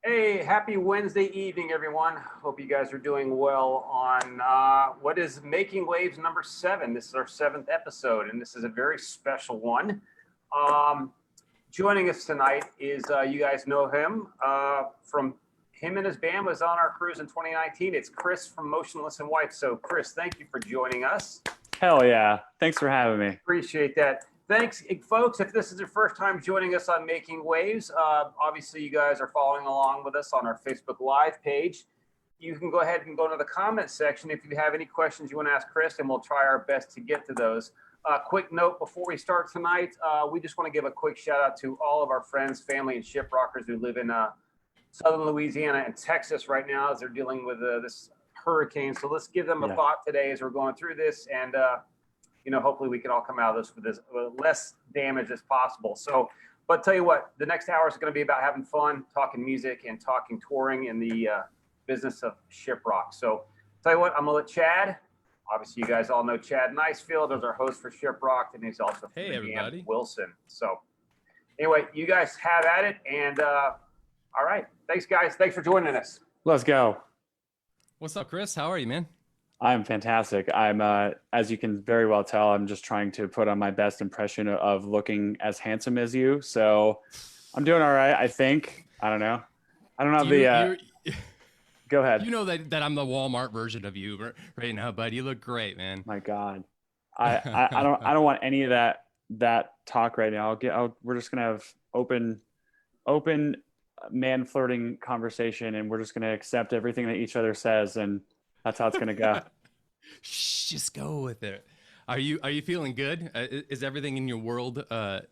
Hey, happy Wednesday evening, everyone. Hope you guys are doing well on what is Making Waves number 7. This is our 7th episode, and this is a very special one. Joining us tonight is, you guys know him from him and his band was on our cruise in 2019. It's Chris from Motionless and White. So, Chris, thank you for joining us. Hell yeah. Thanks for having me. Appreciate that. Thanks, folks. If this is your first time joining us on Making Waves, obviously you guys are following along with us on our Facebook Live page. You can go ahead and go to the comment section if you have any questions you want to ask Chris, and we'll try our best to get to those. Quick note before we start tonight, we just want to give a quick shout out to all of our friends, family, and ShipRockers who live in Southern Louisiana and Texas right now as they're dealing with this hurricane. So let's give them a thought today as we're going through this, and hopefully we can all come out of this with as less damage as possible. So, but tell you what, the next hour is going to be about having fun, talking music, and talking touring in the business of ShipRocked. So, tell you what, I'm going to let Chad. Obviously, you guys all know Chad Nicefield as our host for ShipRocked, and he's also hey everybody Wilson. So, anyway, you guys have at it, and all right, thanks guys, thanks for joining us. Let's go. What's up, Chris? How are you, man? I'm fantastic. I'm, as you can very well tell, I'm just trying to put on my best impression of looking as handsome as you. So I'm doing all right, I think. I don't know. I don't have Go ahead. You know that I'm the Walmart version of you right now, bud. You look great, man. My God. I don't want any of that talk right now. We're just going to have open man flirting conversation, and we're just going to accept everything that each other says, and that's how it's going to go. Just go with it. Are you feeling good? Is everything in your world? Are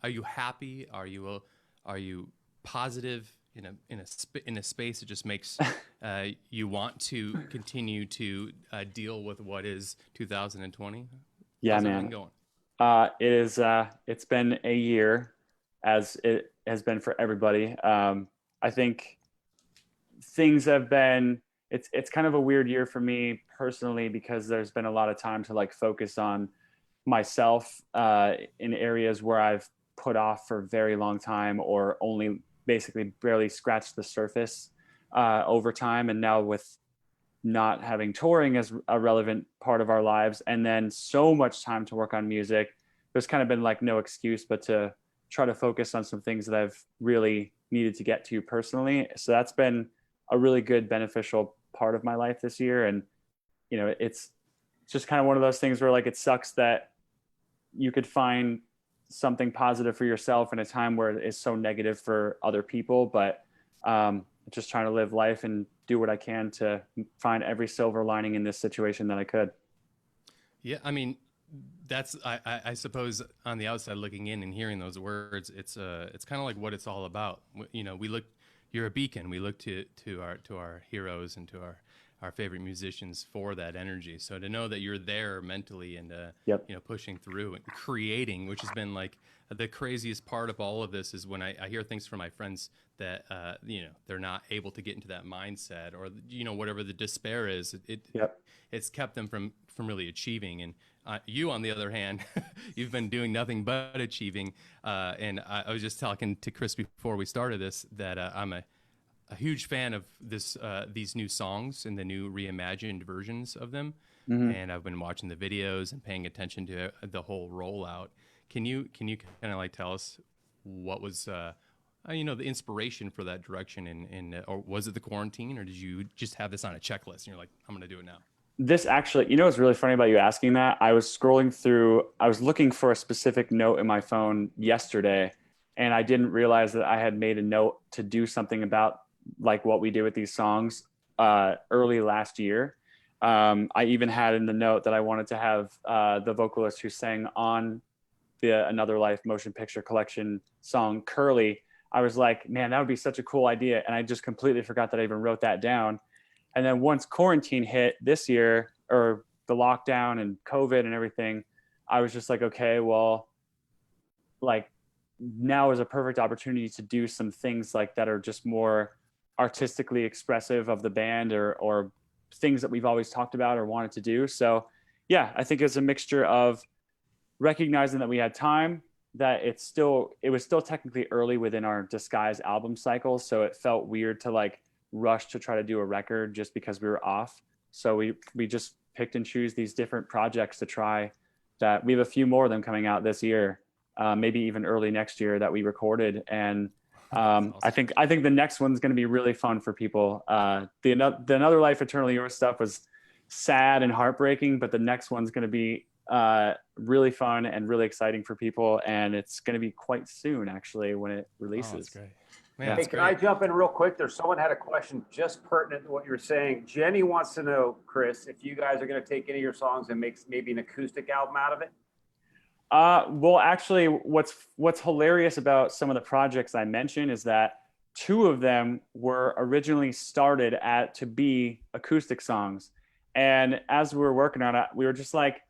you happy? Are you positive in a space that just makes you want to continue to deal with what is 2020? Yeah, How's man. Everything going? It is. It's been a year, as it has been for everybody. I think things have been. It's kind of a weird year for me personally because there's been a lot of time to like focus on myself in areas where I've put off for a very long time or only basically barely scratched the surface over time. And now with not having touring as a relevant part of our lives and then so much time to work on music, there's kind of been like no excuse but to try to focus on some things that I've really needed to get to personally. So that's been a really good beneficial part of my life this year. And it's just kind of one of those things where like it sucks that you could find something positive for yourself in a time where it's so negative for other people, but just trying to live life and do what I can to find every silver lining in this situation that I could. Yeah, I mean, that's I suppose on the outside looking in and hearing those words, it's kind of like what it's all about. You're a beacon. We look to our heroes and to our favorite musicians for that energy. So to know that you're there mentally and pushing through and creating, which has been like the craziest part of all of this, is when I hear things from my friends that they're not able to get into that mindset, or whatever the despair is. It's kept them from really achieving. And you, on the other hand, you've been doing nothing but achieving. And I was just talking to Chris before we started this that I'm a huge fan of these new songs and the new reimagined versions of them. Mm-hmm. And I've been watching the videos and paying attention to the whole rollout. Can you kind of like tell us what was the inspiration for that direction, or was it the quarantine, or did you just have this on a checklist and you're like, I'm going to do it now? This actually, what's really funny about you asking that? I was scrolling through, I was looking for a specific note in my phone yesterday, and I didn't realize that I had made a note to do something about like what we do with these songs early last year. I even had in the note that I wanted to have the vocalist who sang on the Another Life motion picture collection song, Curly. I was like, man, that would be such a cool idea. And I just completely forgot that I even wrote that down. And then once quarantine hit this year, or the lockdown and COVID and everything, I was just like, okay, well, like now is a perfect opportunity to do some things like that are just more artistically expressive of the band, or things that we've always talked about or wanted to do. So yeah, I think it's a mixture of recognizing that we had time, that it was still technically early within our Disguise album cycle. So it felt weird to like rush to try to do a record just because we were off. So we just picked and choose these different projects to try. That we have a few more of them coming out this year, maybe even early next year that we recorded. And Awesome. I think the next one's going to be really fun for people. The Another Life Eternally Yours stuff was sad and heartbreaking, but the next one's going to be really fun and really exciting for people, and it's going to be quite soon actually when it releases. Oh, that's great. Man, Yeah. Hey, that's can great. I jump in real quick? There's someone had a question just pertinent to what you're saying. Jenny wants to know, Chris, if you guys are going to take any of your songs and make maybe an acoustic album out of it. Well, actually, what's hilarious about some of the projects I mentioned is that two of them were originally started to be acoustic songs, and as we were working on it, we were just like,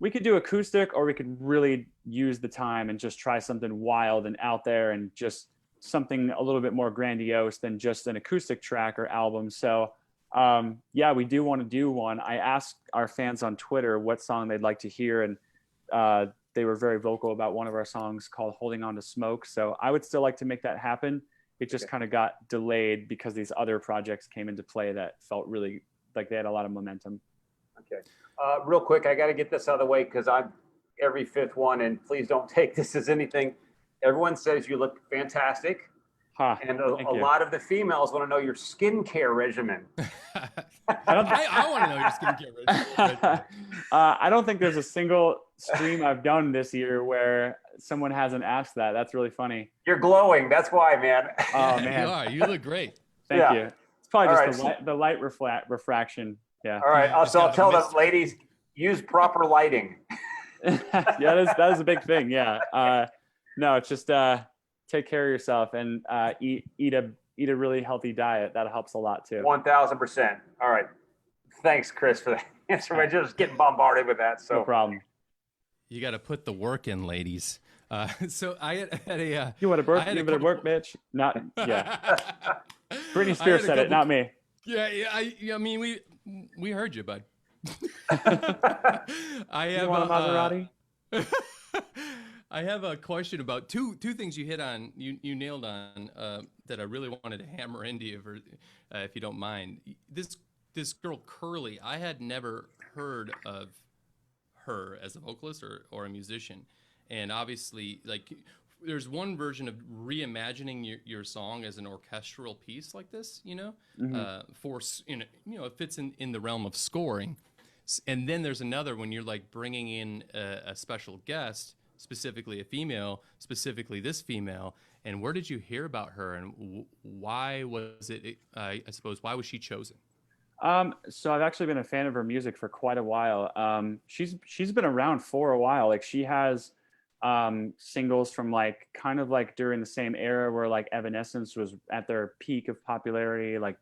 we could do acoustic, or we could really use the time and just try something wild and out there, and just something a little bit more grandiose than just an acoustic track or album. So yeah, we do want to do one. I asked our fans on Twitter what song they'd like to hear, and they were very vocal about one of our songs called Holding On to Smoke. So I would still like to make that happen. It just kind of got delayed because these other projects came into play that felt really like they had a lot of momentum. Okay. Real quick, I got to get this out of the way because I'm every fifth one, and please don't take this as anything. Everyone says you look fantastic. And a lot of the females want to know your skincare regimen. I want to know your skincare regimen. I don't think there's a single stream I've done this year where someone hasn't asked that. That's really funny. You're glowing. That's why, man. Oh, Yeah, man. you are. You look great. Thank you. It's probably All just the light refraction. Yeah. All right. Just So I'll gotta tell miss- the ladies, use proper lighting. Yeah, that is a big thing. Yeah. No, it's just take care of yourself and eat a really healthy diet. That helps a lot too. 1000%. All right. Thanks, Chris, for that answer. We're just getting bombarded with that. So No problem. You got to put the work in, ladies. So I had a. You want to work? I had a You better couple- work, bitch. Not yeah. Britney I Spears had a said it, couple- not me. Yeah. I mean, we heard you, bud. I have You want a Maserati? I have a question about two things you hit on. You nailed on that I really wanted to hammer into you if you don't mind. This girl Curly, I had never heard of her as a vocalist or a musician, and obviously, like, there's one version of reimagining your song as an orchestral piece like this, it fits in the realm of scoring, and then there's another when you're like bringing in a special guest, specifically a female, specifically this female. And where did you hear about her, and why was it? I suppose, why was she chosen? So I've actually been a fan of her music for quite a while. She's been around for a while. Like, she has singles from like kind of like during the same era where like Evanescence was at their peak of popularity. Like,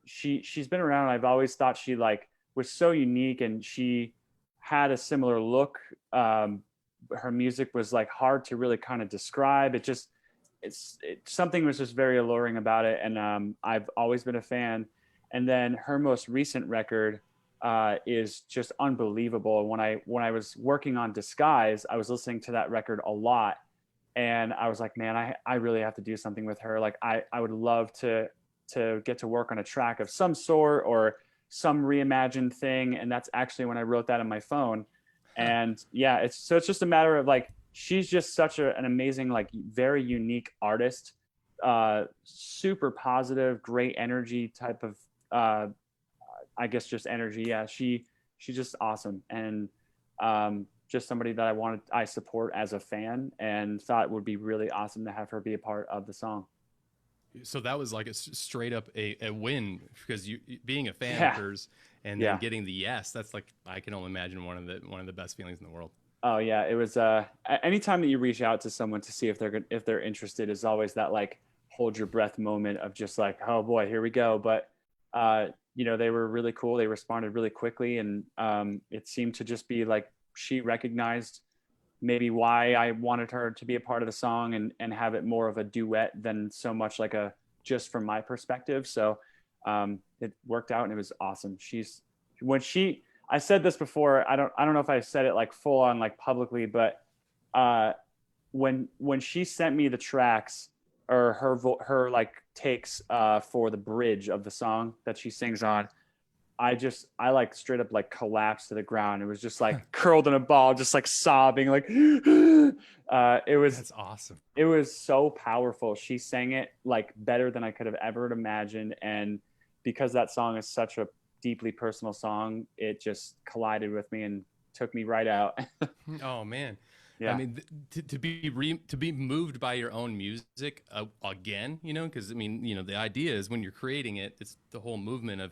she's been around. I've always thought she like was so unique, and she had a similar look. Her music was like hard to really kind of describe. Something was just very alluring about it, and I've always been a fan. And then her most recent record is just unbelievable. When I was working on Disguise, I was listening to that record a lot, and I was like, man, I really have to do something with her. Like, I would love to get to work on a track of some sort or some reimagined thing. And that's actually when I wrote that on my phone. And yeah, it's just a matter of like, she's just such an amazing, like, very unique artist, super positive, great energy type of, I guess just energy. Yeah. She's just awesome. And, just somebody that I support as a fan, and thought it would be really awesome to have her be a part of the song. So that was like a straight up a win, because you being a fan of hers and then getting the yes, that's like, I can only imagine one of the best feelings in the world. Oh yeah, it was. Anytime that you reach out to someone to see if they're interested is always that like hold your breath moment of just like, oh boy, here we go. But they were really cool. They responded really quickly, and it seemed to just be like she recognized maybe why I wanted her to be a part of the song and have it more of a duet than so much like a just from my perspective. So it worked out, and it was awesome. I said this before, I don't know if I said it like full on like publicly, but when she sent me the tracks or her like takes for the bridge of the song that she sings on, I like straight up like collapsed to the ground. It was just like curled in a ball, just like sobbing, like That's awesome. it was so powerful. She sang it like better than I could have ever imagined. And because that song is such a deeply personal song, it just collided with me and took me right out. Oh man. Yeah. I mean, to be moved by your own music again, you know, because I mean, you know, the idea is when you're creating it, it's the whole movement of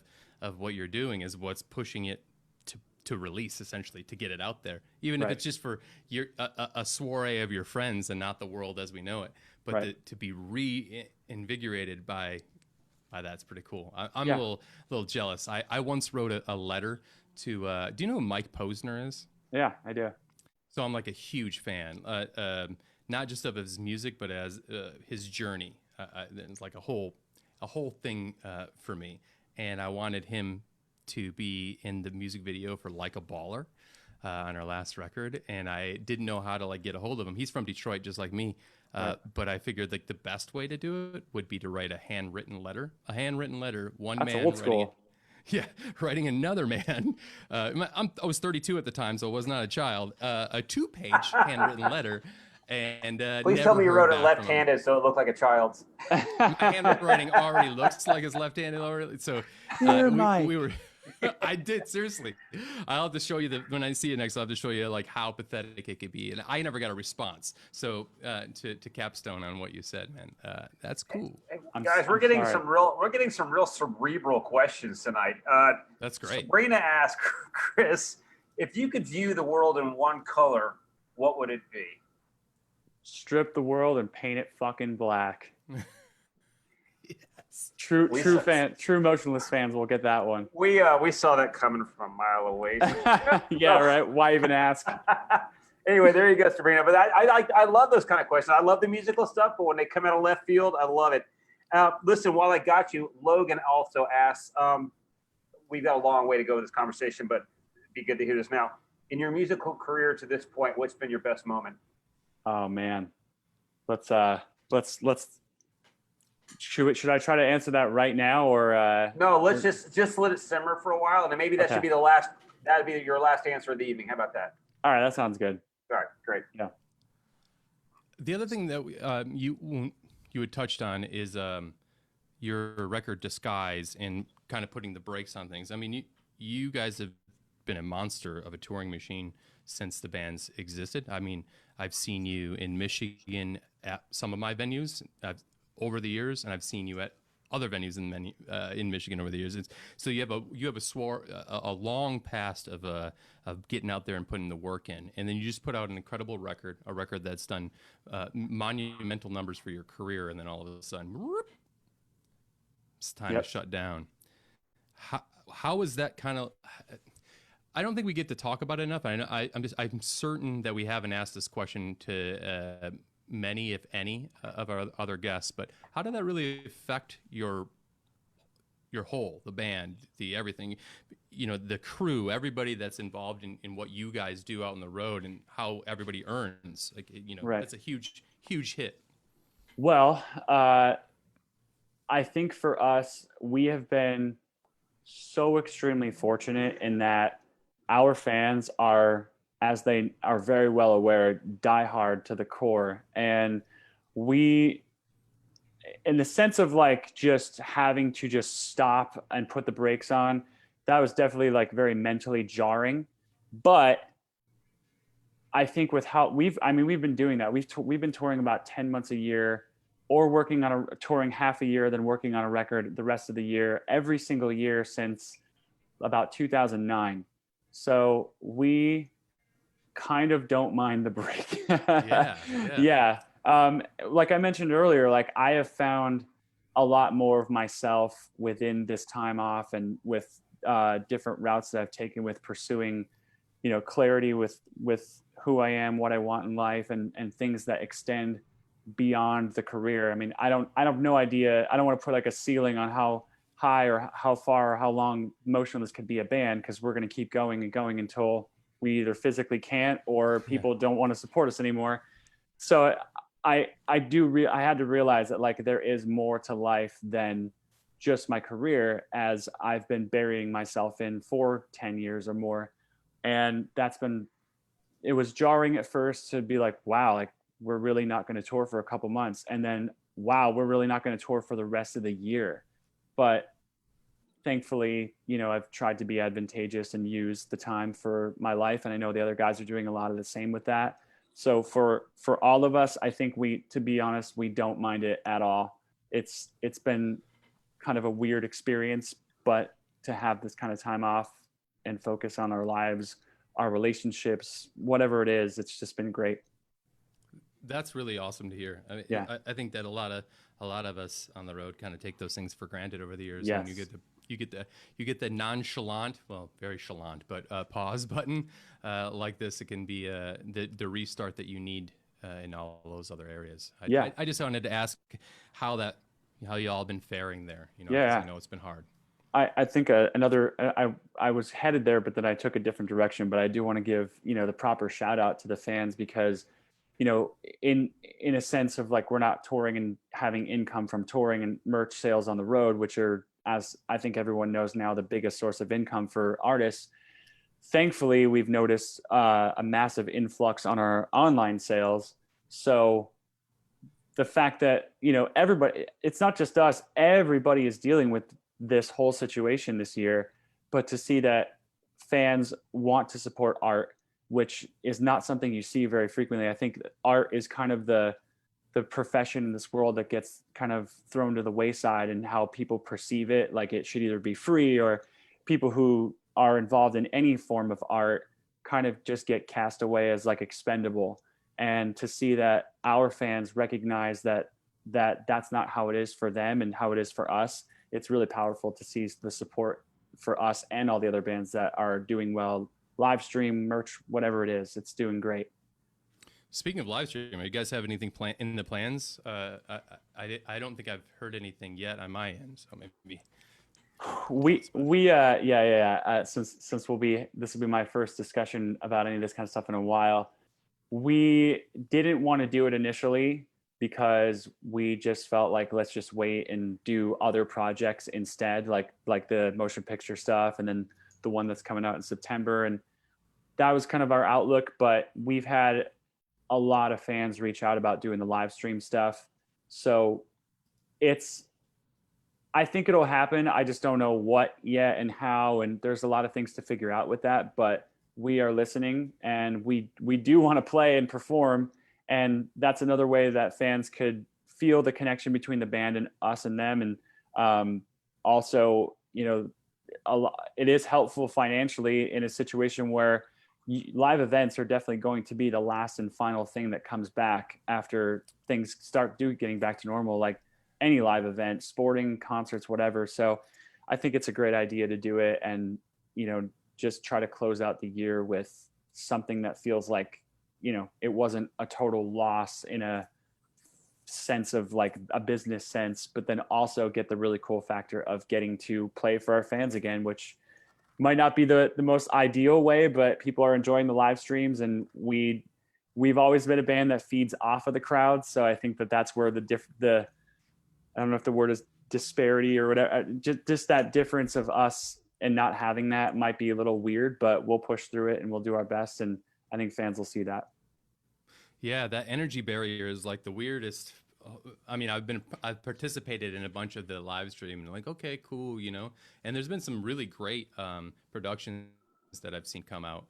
what you're doing is what's pushing it to release, essentially, to get it out there, even if Right. it's just for your a soiree of your friends and not the world as we know it. But Right. to be reinvigorated by that's pretty cool. I'm Yeah. a little jealous. I once wrote a letter to. Do you know who Mike Posner is? Yeah, I do. So I'm like a huge fan, not just of his music, but as his journey. It's like a whole thing for me. And I wanted him to be in the music video for "Like a Baller" on our last record, and I didn't know how to like get a hold of him. He's from Detroit, just like me. Right. But I figured like the best way to do it would be to write a handwritten letter. One That's man old writing school. yeah, writing another man. I was 32 at the time, so I was not a child. A 2-page handwritten letter, and Please never tell me you heard wrote it back from him. left-handed so it looked like a child's. My handwriting already looks like his left-handed already. So Mike. we were. I did, seriously. I'll have to show you when I see it next. I'll have to show you like how pathetic it could be, and I never got a response. So to capstone on what you said, man, that's cool. Hey, I'm guys, we're I'm getting sorry. we're getting some real cerebral questions tonight. That's great. Sabrina asked Chris, if you could view the world in one color, what would it be? Strip the world and paint it fucking black. Yes. True We true saw- fan true Motionless fans will get that one. We saw that coming from a mile away. Yeah, right. Why even ask? Anyway, there you go, Sabrina. But I love those kind of questions. I love the musical stuff, but when they come out of left field, I love it. Listen, while I got you, Logan also asks, we've got a long way to go with this conversation, but it'd be good to hear this now. In your musical career to this point, what's been your best moment? Oh man. Let's should I try to answer that right now or No, let's just let it simmer for a while, and then maybe that Okay. should be the last. That'd be your last answer of the evening. How about that? all right, that sounds good. All right, great. The other thing that you had touched on is your record Disguise and kind of putting the brakes on things. I mean, you guys have been a monster of a touring machine since the band's existed. I mean, I've seen you in Michigan at some of my venues over the years, and I've seen you at other venues in Michigan over the years. So you have a long past of getting out there and putting the work in, and then you just put out an incredible record, a record that's done monumental numbers for your career, and then all of a sudden, whoop, it's time Yep. to shut down. How is that kind of? I don't think we get to talk about it enough. I'm certain that we haven't asked this question to many, if any, of our other guests. But how did that really affect your whole, the band, the everything, you know, the crew, everybody that's involved in what you guys do out on the road, and how everybody earns? Like, you know, Right. It's a huge hit. Well, I think for us, we have been so extremely fortunate in that our fans are, as they are very well aware, diehard to the core. And we, in the sense of like just having to just stop and put the brakes on, that was definitely like very mentally jarring. But I think with how we've been doing that. We've been touring about 10 months a year, or working on touring half a year, then working on a record the rest of the year, every single year since about 2009. So we kind of don't mind the break. Yeah. Like I mentioned earlier, like I have found a lot more of myself within this time off, and with different routes that I've taken with pursuing, you know, clarity with who I am, what I want in life, and things that extend beyond the career. I mean, I have no idea. I don't want to put like a ceiling on how high or how far or how long Motionless could be a band, because we're going to keep going and going until we either physically can't or people don't want to support us anymore. So I had to realize that like there is more to life than just my career, as I've been burying myself in for 10 years or more. And it was jarring at first to be like, wow, like we're really not going to tour for a couple months. And then, wow, we're really not going to tour for the rest of the year. But thankfully, I've tried to be advantageous and use the time for my life. And I know the other guys are doing a lot of the same with that. So for all of us, I think to be honest, we don't mind it at all. It's been kind of a weird experience, but to have this kind of time off and focus on our lives, our relationships, whatever it is, it's just been great. That's really awesome to hear. I mean, Yeah. I think that a lot of us on the road kind of take those things for granted over the years. Yes. And you get the nonchalant, well, very chalant, but pause button like this. It can be the restart that you need in all those other areas. I just wanted to ask how you all been faring there. 'Cause I know it's been hard. I think I was headed there, but then I took a different direction. But I do want to give the proper shout out to the fans, because in a sense of like, we're not touring and having income from touring and merch sales on the road, which are, as I think everyone knows now, the biggest source of income for artists. Thankfully, we've noticed a massive influx on our online sales. So the fact that everybody, it's not just us, everybody is dealing with this whole situation this year, but to see that fans want to support art, which is not something you see very frequently. I think art is kind of the profession in this world that gets kind of thrown to the wayside, and how people perceive it. Like it should either be free, or people who are involved in any form of art kind of just get cast away as like expendable. And to see that our fans recognize that that's not how it is for them and how it is for us, it's really powerful to see the support for us and all the other bands that are doing well. Live stream, merch, whatever it is, it's doing great. Speaking of live stream, do you guys have anything in the plans? I don't think I've heard anything yet on my end, so maybe. Since this will be my first discussion about any of this kind of stuff in a while. We didn't want to do it initially because we just felt like, let's just wait and do other projects instead, like the motion picture stuff, and then the one that's coming out in September. And that was kind of our outlook, but we've had a lot of fans reach out about doing the live stream stuff. So I think it'll happen. I just don't know what yet and how, and there's a lot of things to figure out with that, but we are listening, and we do want to play and perform. And that's another way that fans could feel the connection between the band and us and them. And also, it is helpful financially in a situation where live events are definitely going to be the last and final thing that comes back after things start getting back to normal, like any live event, sporting, concerts, whatever. So I think it's a great idea to do it, and just try to close out the year with something that feels like it wasn't a total loss in a sense of like a business sense, but then also get the really cool factor of getting to play for our fans again, which might not be the most ideal way, but people are enjoying the live streams, and we've always been a band that feeds off of the crowd. So I think that's where the I don't know if the word is disparity or whatever, just that difference of us and not having that might be a little weird, but we'll push through it and we'll do our best. And I think fans will see that. Yeah, that energy barrier is like the weirdest. I mean, I've participated in a bunch of the live stream, and like, okay, cool, and there's been some really great productions that I've seen come out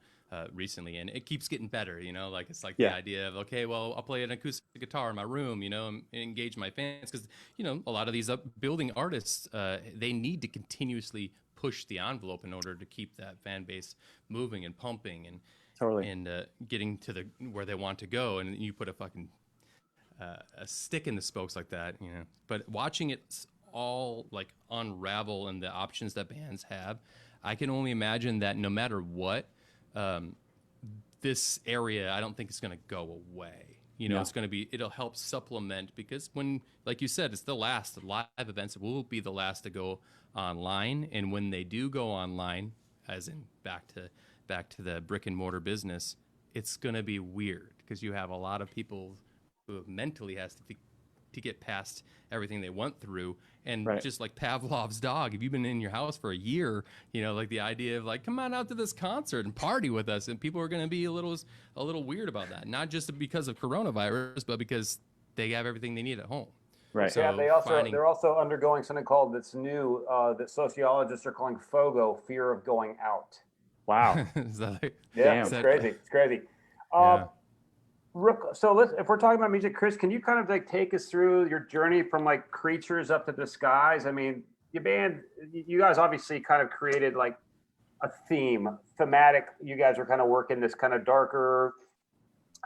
recently, and it keeps getting better, like it's like the idea of, okay, well, I'll play an acoustic guitar in my room, and engage my fans, because a lot of these building artists, they need to continuously push the envelope in order to keep that fan base moving and pumping and totally and getting to where they want to go. And you put a fucking a stick in the spokes like that, But watching it all like unravel and the options that bands have, I can only imagine that no matter what, this area, I don't think it's going to go away. It's going to be, it'll help supplement, because when, like you said, it's the last live events will be the last to go online. And when they do go online, as in back to back to the brick and mortar business, it's going to be weird because you have a lot of people who mentally has to get past everything they went through. And just like Pavlov's dog, if you've been in your house for a year, like the idea of like, come on out to this concert and party with us. And people are going to be a little weird about that. Not just because of coronavirus, but because they have everything they need at home. Right. So yeah, they're also undergoing something called that's new that sociologists are calling FOGO, fear of going out. Wow. It's crazy. It's crazy. So if we're talking about music, Chris, can you kind of like take us through your journey from like Creatures up to Disguise? I mean, your band, you guys obviously kind of created like a thematic. You guys are kind of working this kind of darker,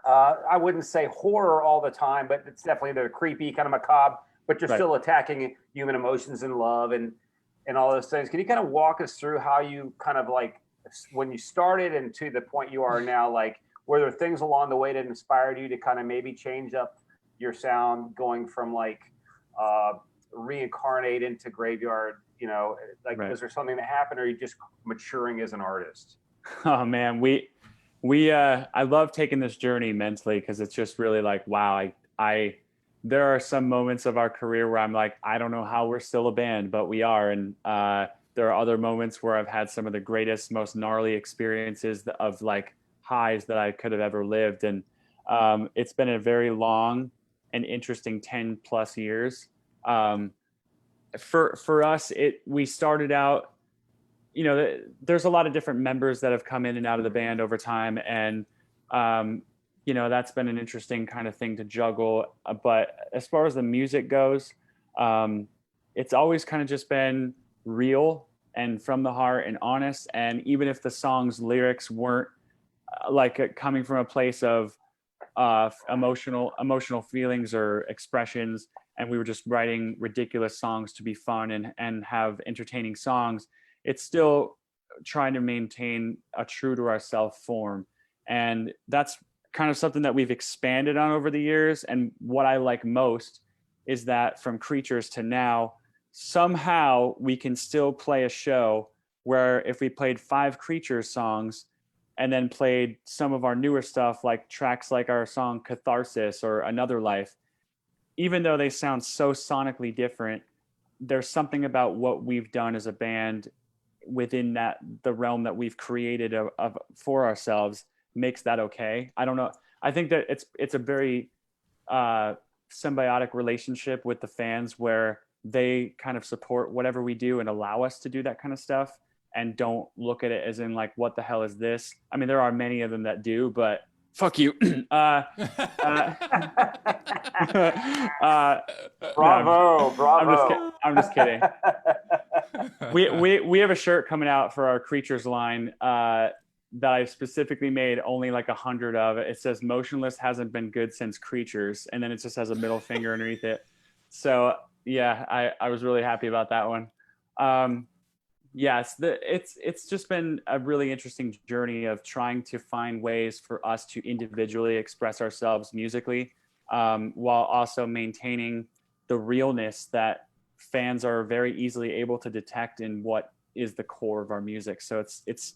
I wouldn't say horror all the time, but it's definitely the creepy kind of macabre, but you're still attacking human emotions and love and all those things. Can you kind of walk us through how you kind of like, when you started and to the point you are now, like, were there things along the way that inspired you to kind of maybe change up your sound, going from like reincarnate into Graveyard? Was there something that happened, or are you just maturing as an artist? Oh man, I love taking this journey mentally because it's just really like, wow, there are some moments of our career where I'm like, I don't know how we're still a band, but we are. And there are other moments where I've had some of the greatest, most gnarly experiences of like highs that I could have ever lived. And it's been a very long and interesting 10 plus years. For us, we started out, there's a lot of different members that have come in and out of the band over time. And, that's been an interesting kind of thing to juggle. But as far as the music goes, it's always kind of just been real and from the heart and honest. And even if the song's lyrics weren't coming from a place of emotional feelings or expressions, and we were just writing ridiculous songs to be fun and have entertaining songs, it's still trying to maintain a true to ourself form. And that's kind of something that we've expanded on over the years. And what I like most is that from Creatures to now, somehow we can still play a show where if we played 5 Creatures songs and then played some of our newer stuff, like tracks like our song Catharsis or Another Life, even though they sound so sonically different, there's something about what we've done as a band within the realm that we've created for ourselves makes that okay. I don't know. I think that it's a very symbiotic relationship with the fans where they kind of support whatever we do and allow us to do that kind of stuff and don't look at it as in like, what the hell is this? I mean, there are many of them that do, but fuck you. Bravo. I'm just kidding. We have a shirt coming out for our Creatures line that I've specifically made only like 100 of. It says Motionless hasn't been good since Creatures, and then it just has a middle finger underneath it. So yeah, I was really happy about that one. It's just been a really interesting journey of trying to find ways for us to individually express ourselves musically, while also maintaining the realness that fans are very easily able to detect in what is the core of our music. So it's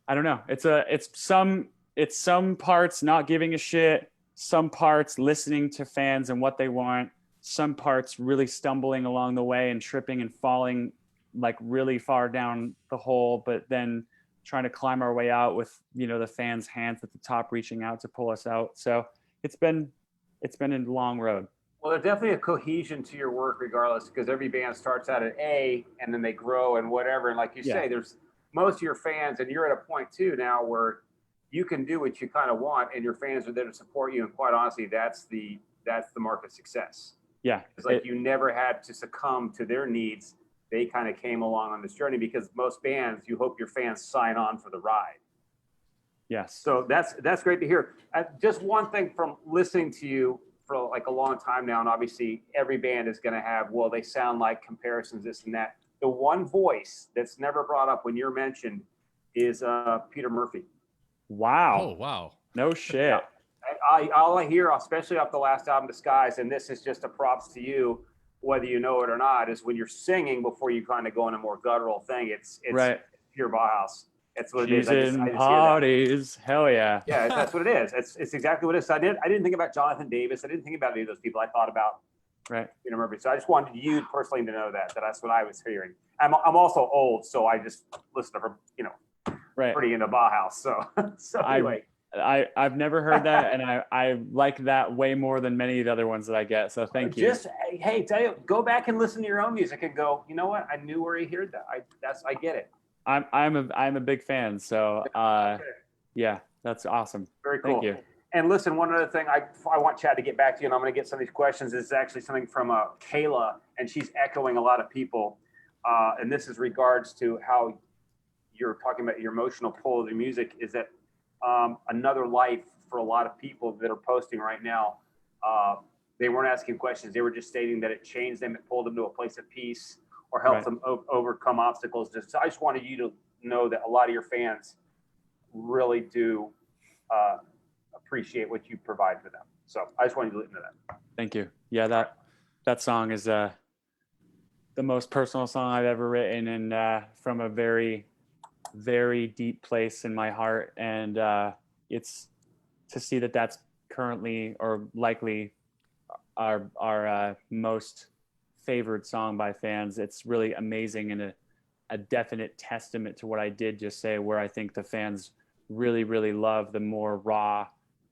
I don't know. It's some parts not giving a shit, some parts listening to fans and what they want, some parts really stumbling along the way and tripping and falling like really far down the hole, but then trying to climb our way out with, the fans' hands at the top reaching out to pull us out. So it's been a long road. Well, there's definitely a cohesion to your work regardless, because every band starts out at A and then they grow and whatever. And like you say, there's most of your fans, and you're at a point too now where you can do what you kind of want and your fans are there to support you. And quite honestly, that's the mark of success. Yeah. It's like you never had to succumb to their needs. They kind of came along on this journey, because most bands, you hope your fans sign on for the ride. Yes. So that's great to hear. Just one thing from listening to you for like a long time now, and obviously every band is going to have, well, they sound like comparisons, this and that. The one voice that's never brought up when you're mentioned is Peter Murphy. Wow. Oh, wow. No shit. Yeah. All I hear, especially off the last album, Disguise, and this is just a props to you, whether you know it or not, is when you're singing before you kind of go in a more guttural thing, it's right. pure Bauhaus. That's what it She's is. I just in hear that. parties. Hell yeah. Yeah, that's what it is. It's exactly what it is. So I didn't think about Jonathan Davis. I didn't think about any of those people. I thought about, Right. Murphy. So I just wanted you personally to know that that's what I was hearing. I'm also old, so I just listen to her, Right. pretty into Bauhaus. So anyway. I've never heard that, and I like that way more than many of the other ones that I get. So thank you. Just hey, tell you, go back and listen to your own music and go, you know what? I knew where he heard that. I get it. I'm a big fan. So yeah, that's awesome. Very cool. Thank you. And listen, one other thing I want Chad to get back to you, and I'm going to get some of these questions. This is actually something from Kayla, and she's echoing a lot of people. And this is regards to how you're talking about your emotional pull of the music. Is that another life for a lot of people that are posting right now? They weren't asking questions. They were just stating that it changed them. It pulled them to a place of peace or helped them overcome obstacles. So I just wanted you to know that a lot of your fans really do appreciate what you provide for them. So I just wanted you to listen to that. Thank you. Yeah, that song is the most personal song I've ever written, and from a very, very deep place in my heart. And it's to see that that's currently or likely our most favored song by fans. It's really amazing and a definite testament to what I did just say, where I think the fans really, really love the more raw,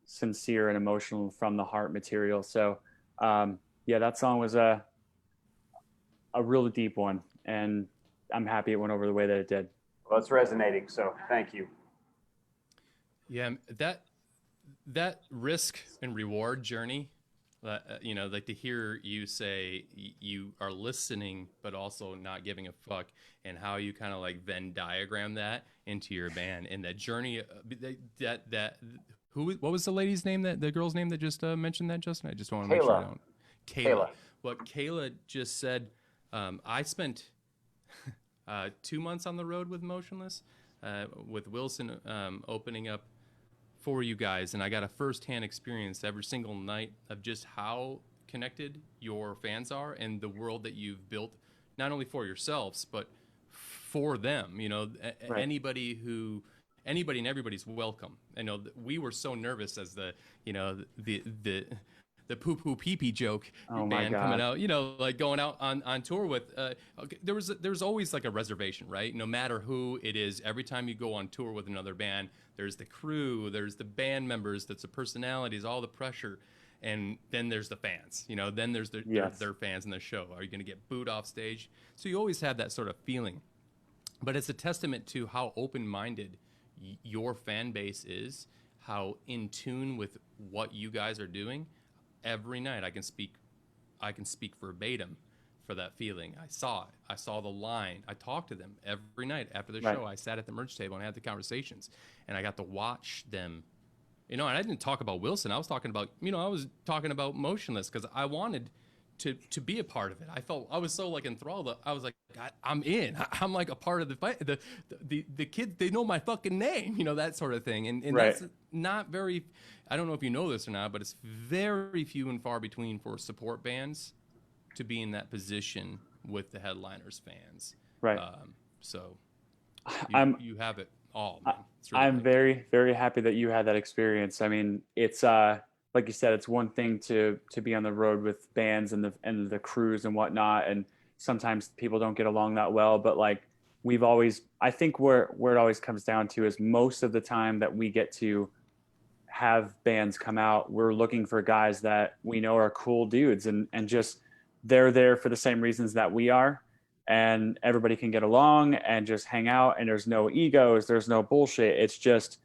sincere, and emotional from the heart material. So yeah, that song was a really deep one, and I'm happy it went over the way that it did. Well, it's resonating, so thank you. Yeah, that risk and reward journey, like to hear you say you are listening but also not giving a fuck, and how you kind of like Venn diagram that into your band, and that journey what was the lady's name, the girl's name that just mentioned that, Justin? I just want to make sure I don't. Kayla. What Kayla just said, I spent 2 months on the road with Motionless, with Wilson opening up for you guys, and I got a firsthand experience every single night of just how connected your fans are and the world that you've built, not only for yourselves but for them. Anybody and everybody's welcome. I know we were so nervous as the poo poo pee pee joke band coming out, like going out on tour with. There's always like a reservation, right? No matter who it is, every time you go on tour with another band, there's the crew, there's the band members, that's the personalities, all the pressure, and then there's the fans. Then there's their fans in the show. Are you going to get booed off stage? So you always have that sort of feeling, but it's a testament to how open-minded your fan base is, how in tune with what you guys are doing. Every night I can speak verbatim for that feeling. I saw it. I saw the line. I talked to them every night after the show. I sat at the merch table and had the conversations, and I got to watch them. And I didn't talk about Wilson. I was talking about, Motionless, because I wanted to be a part of it. I was so like enthralled. I was like, God, I'm in. I'm like a part of the fight. The kids, they know my fucking name, that sort of thing. And that's not very, I don't know if you know this or not, but it's very few and far between for support bands to be in that position with the headliners' fans. Right. So you have it all, man. I'm very, very happy that you had that experience. I mean, it's like you said, it's one thing to be on the road with bands and the crews and whatnot, and sometimes people don't get along that well. But like I think where it always comes down to is most of the time that we get to have bands come out, we're looking for guys that we know are cool dudes, and just they're there for the same reasons that we are, and everybody can get along and just hang out, and there's no egos, there's no bullshit. It's just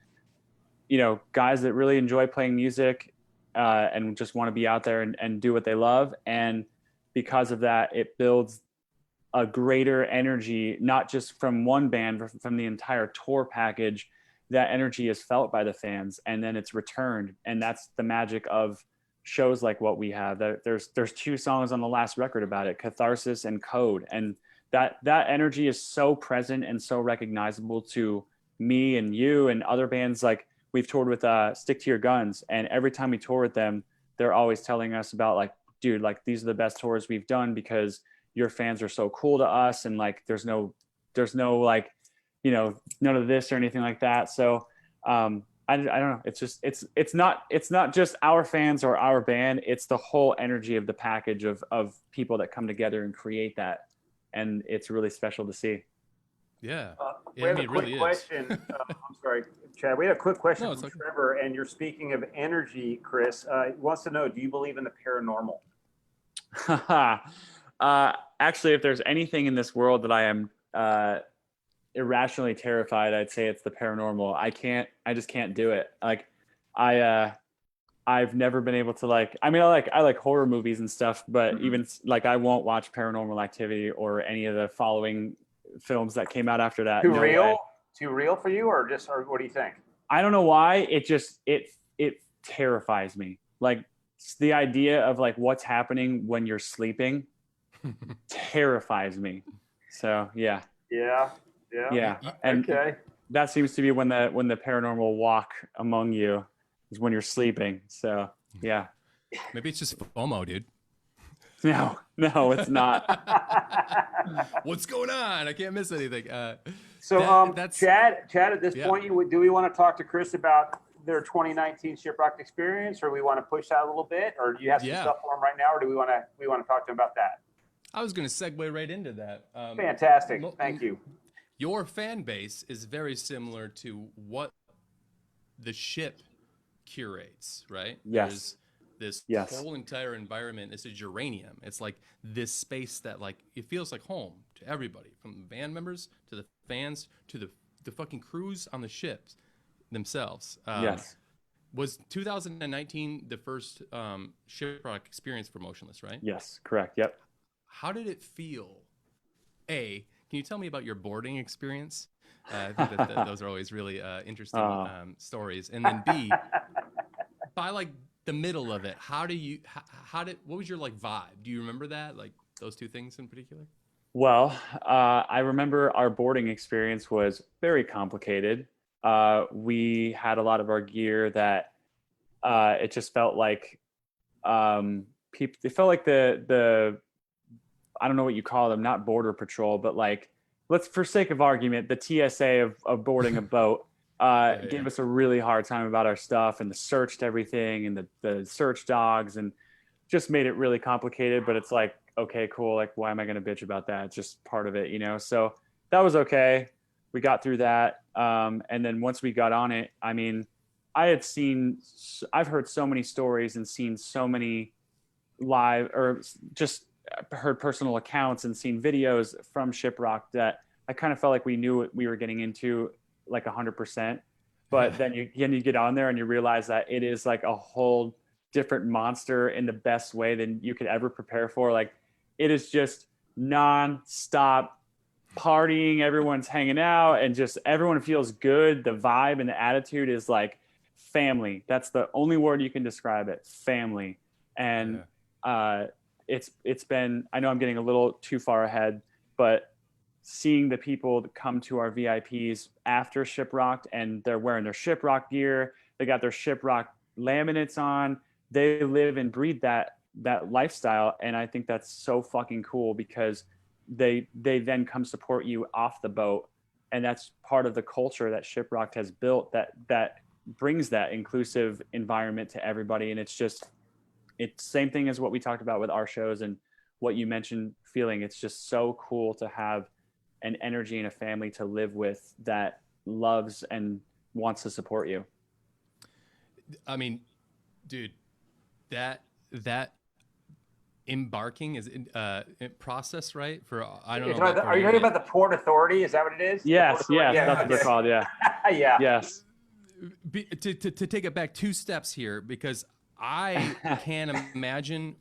guys that really enjoy playing music and just want to be out there and do what they love. And because of that, it builds a greater energy, not just from one band, but from the entire tour package. That energy is felt by the fans, and then it's returned. And that's the magic of shows like what we have. There's 2 songs on the last record about it, Catharsis and Code. And that energy is so present and so recognizable to me and you and other bands. Like we've toured with Stick to Your Guns, and every time we tour with them, they're always telling us about like, dude, like these are the best tours we've done because your fans are so cool to us. And like, there's no like none of this or anything like that. So I don't know. It's just it's not just our fans or our band. It's the whole energy of the package of people that come together and create that, and it's really special to see. Yeah. We have a quick really question. I'm sorry, Chad. We had a quick question No, it's from okay. Trevor, and you're speaking of energy, Chris. He wants to know, do you believe in the paranormal? Actually, if there's anything in this world that I am irrationally terrified, I'd say it's the paranormal. I just can't do it. Like I've never been able to I like horror movies and stuff, but even like I won't watch Paranormal Activity or any of the following films that came out after that. Too No real? way. Too real for you, or what do you think? I don't know why. It terrifies me. Like the idea of like what's happening when you're sleeping terrifies me. So yeah. Yeah. And Okay. that seems to be when the paranormal walk among you is when you're sleeping. So yeah. Maybe it's just FOMO, dude. No, it's not. What's going on? I can't miss anything. That's Chad. At this point, do we want to talk to Chris about their 2019 ShipRocked experience, or we want to push that a little bit, or do you have some stuff for him right now, or do we want to talk to him about that? I was going to segue right into that. Fantastic. Thank you. Your fan base is very similar to what the ship curates, right? Yes. There's this whole entire environment. This is uranium. It's like this space that like it feels like home to everybody, from the band members to the fans to the fucking crews on the ships themselves. Yes. Was 2019 the first ShipRocked experience for Motionless, right? Yes, correct. Yep. How did it feel? A, can you tell me about your boarding experience? I think that those are always really interesting stories. And then B, by like the middle of it, what was your like vibe? Do you remember that? Like those two things in particular? Well, I remember our boarding experience was very complicated. We had a lot of our gear that it just felt like people. It felt like the I don't know what you call them, not border patrol, but like let's for sake of argument, the TSA of boarding a boat gave us a really hard time about our stuff and searched everything and the search dogs and just made it really complicated. But it's like, okay, cool. Like, why am I going to bitch about that? It's just part of it, So that was okay. We got through that. And then once we got on it, I mean, I've heard so many stories and seen so many live or just heard personal accounts and seen videos from ShipRocked that I kind of felt like we knew what we were getting into like 100%. But then you get on there and you realize that it is like a whole different monster in the best way than you could ever prepare for. Like it is just non-stop partying. Everyone's hanging out and just everyone feels good. The vibe and the attitude is like family. That's the only word you can describe it. Family. And it's been, I know I'm getting a little too far ahead, but seeing the people that come to our VIPs after ShipRocked and they're wearing their ShipRocked gear, they got their ShipRocked laminates on, they live and breathe that lifestyle. And I think that's so fucking cool because they then come support you off the boat. And that's part of the culture that ShipRocked has built that brings that inclusive environment to everybody. And it's same thing as what we talked about with our shows and what you mentioned feeling. It's just so cool to have an energy and a family to live with that loves and wants to support you. I mean, dude, that embarking is process, right? For I don't know. Are you talking about the Port Authority? Is that what it is? Yes, that's what they're called. Yeah. Yeah. Yes. To take it back 2 steps here, because I can't imagine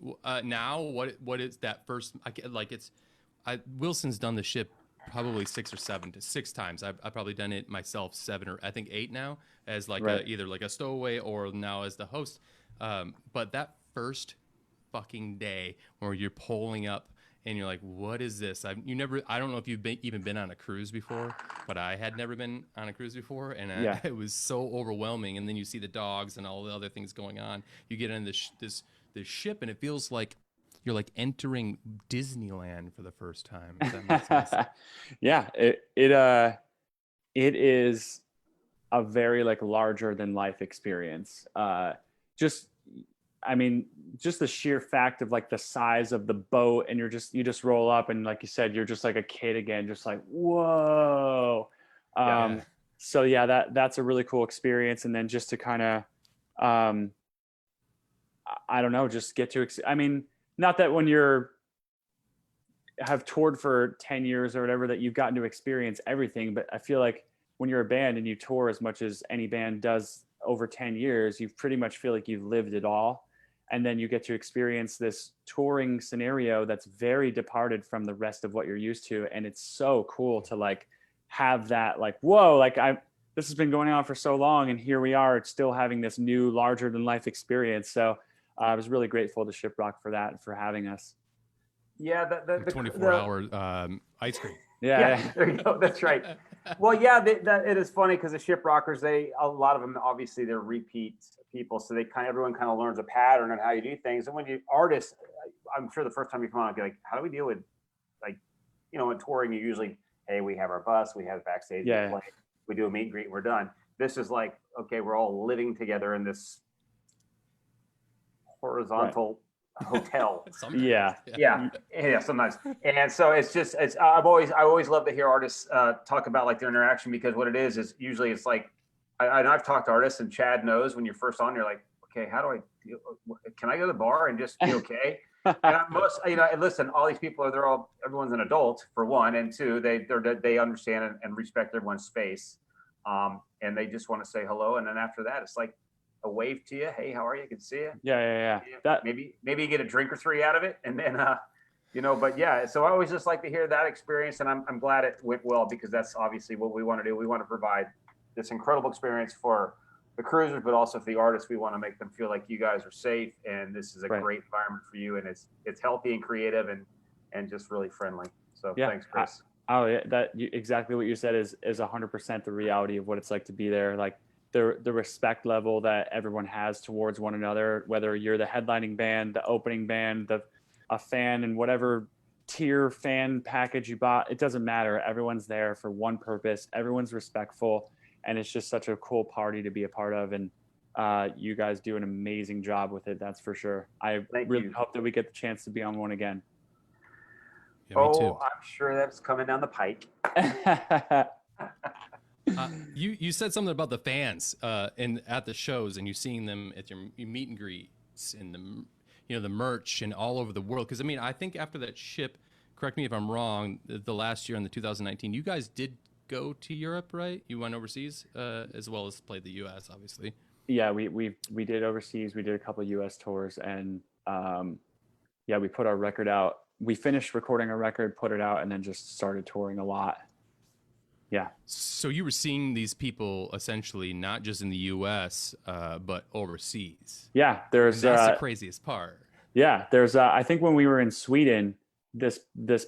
now what is that first. Wilson's done the ship probably 6 or 7 to 6 times. I've probably done it myself 7 or I think 8 now as like either like a stowaway or now as the host. But that first fucking day where you're pulling up and you're like, what is this? I don't know if you've even been on a cruise before, but I had never been on a cruise before, and it was so overwhelming. And then you see the dogs and all the other things going on. You get in this ship, and it feels like you're like entering Disneyland for the first time. If that makes sense. Yeah, it is a very like larger than life experience. Just, I mean, just the sheer fact of like the size of the boat, and you just roll up, and like you said, you're just like a kid again, just like, whoa. Yeah. So yeah, that's a really cool experience. And then just to kind of, I don't know, just get to, I mean, not that when you're have toured for 10 years or whatever that you've gotten to experience everything, but I feel like when you're a band and you tour as much as any band does over 10 years, you pretty much feel like you've lived it all. And then you get to experience this touring scenario that's very departed from the rest of what you're used to. And it's so cool to like have that, like, whoa, like this has been going on for so long, and here we are still having this new larger than life experience. So I was really grateful to ShipRocked for that and for having us. Yeah, the 24-hour ice cream. Yeah. There you go. That's right. Well, yeah, that it is funny because the ShipRockers, a lot of them, obviously they're repeat people, so everyone kind of learns a pattern on how you do things. And when you artists, I'm sure the first time you come on, you're like, how do we deal with, like, in touring, you usually, hey, we have our bus, we have backstage, we do a meet and greet, and we're done. This is like, okay, we're all living together in this horizontal hotel. Yeah, sometimes. And so I always love to hear artists talk about like their interaction, because what it is usually it's like, I've talked to artists, and Chad knows when you're first on, you're like, okay, how do I can I go to the bar and just be okay? And listen, all these people everyone's an adult, for one, and two, they understand and respect everyone's space, and they just want to say hello. And then after that, it's like a wave to you. Hey, how are you? Good to see you. Yeah. Maybe you get a drink or three out of it, and then but yeah. So I always just like to hear that experience, and I'm glad it went well, because that's obviously what we want to do. We want to provide this incredible experience for the cruisers, but also for the artists. We want to make them feel like you guys are safe, and this is a great environment for you, and it's healthy and creative and just really friendly. So thanks, Chris. Exactly what you said is 100% the reality of what it's like to be there. Like the respect level that everyone has towards one another, whether you're the headlining band, the opening band, a fan, and whatever tier fan package you bought, it doesn't matter. Everyone's there for one purpose. Everyone's respectful, and it's just such a cool party to be a part of. And you guys do an amazing job with it, that's for sure. I really hope that we get the chance to be on one again. Yeah, me too. I'm sure that's coming down the pike. You said something about the fans at the shows, and you seeing them at your meet and greets, and the merch, and all over the world. Because I mean, I think after that ship, correct me if I'm wrong, the last year in the 2019, you guys did go to Europe, right? You went overseas as well as played the U.S. obviously. Yeah, we did overseas. We did a couple of U.S. tours, and we put our record out. We finished recording our record, put it out, and then just started touring a lot. Yeah. So you were seeing these people essentially not just in the U.S. But overseas. Yeah, that's the craziest part. Yeah, there's I think when we were in Sweden this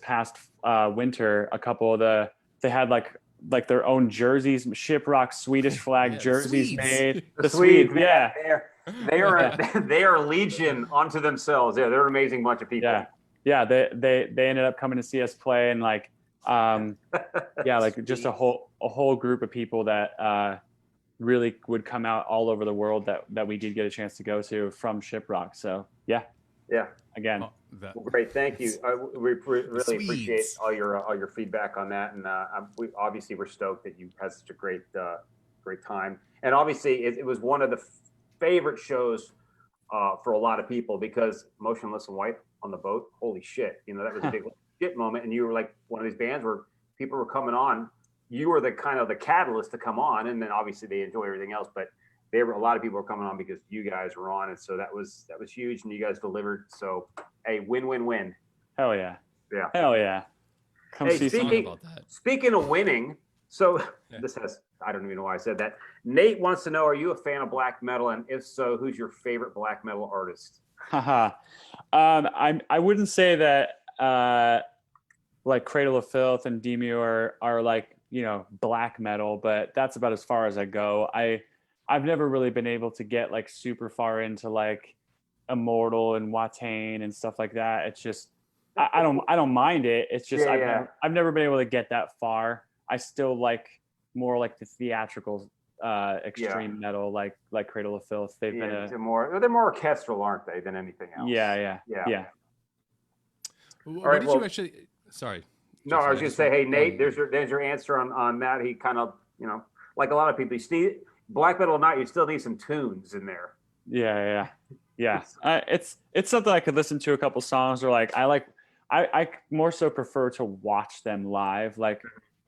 past winter, a couple of they had like their own jerseys, ShipRocked Swedish flag jerseys made. The Swedes, yeah. They are legion unto themselves. Yeah, they're an amazing bunch of people. Yeah. They ended up coming to see us play, and like like just a whole group of people that really would come out all over the world that we did get a chance to go to from ShipRocked. So yeah. Again, well, great, thank you. We really appreciate all your feedback on that, and we're stoked that you had such a great time. And obviously, it was one of the favorite shows for a lot of people, because Motionless and White on the boat, holy shit, that was a big shit moment. And you were like one of these bands where people were coming on. You were the kind of the catalyst to come on, and then obviously they enjoy everything else, but a lot of people were coming on because you guys were on, and so that was huge, and you guys delivered. So hey, win. Hell yeah. Hell yeah. Come see something about that. Speaking of winning, so I don't even know why I said that. Nate wants to know, are you a fan of black metal, and if so, who's your favorite black metal artist? I wouldn't say that like Cradle of Filth and Demure are like black metal, but that's about as far as I go. I've never really been able to get like super far into like Immortal and Watain and stuff like that. It's just I don't mind it. It's just I've never been able to get that far. I still like more like the theatrical extreme metal, like Cradle of Filth. They've been they're more orchestral, aren't they, than anything else? Yeah. What did you actually? Sorry. No, I was going to say, hey, Nate, there's your answer on that. He kind of, like a lot of people, black metal night, you still need some tunes in there. Yeah. It's something I could listen to a couple songs, or like I more so prefer to watch them live. Like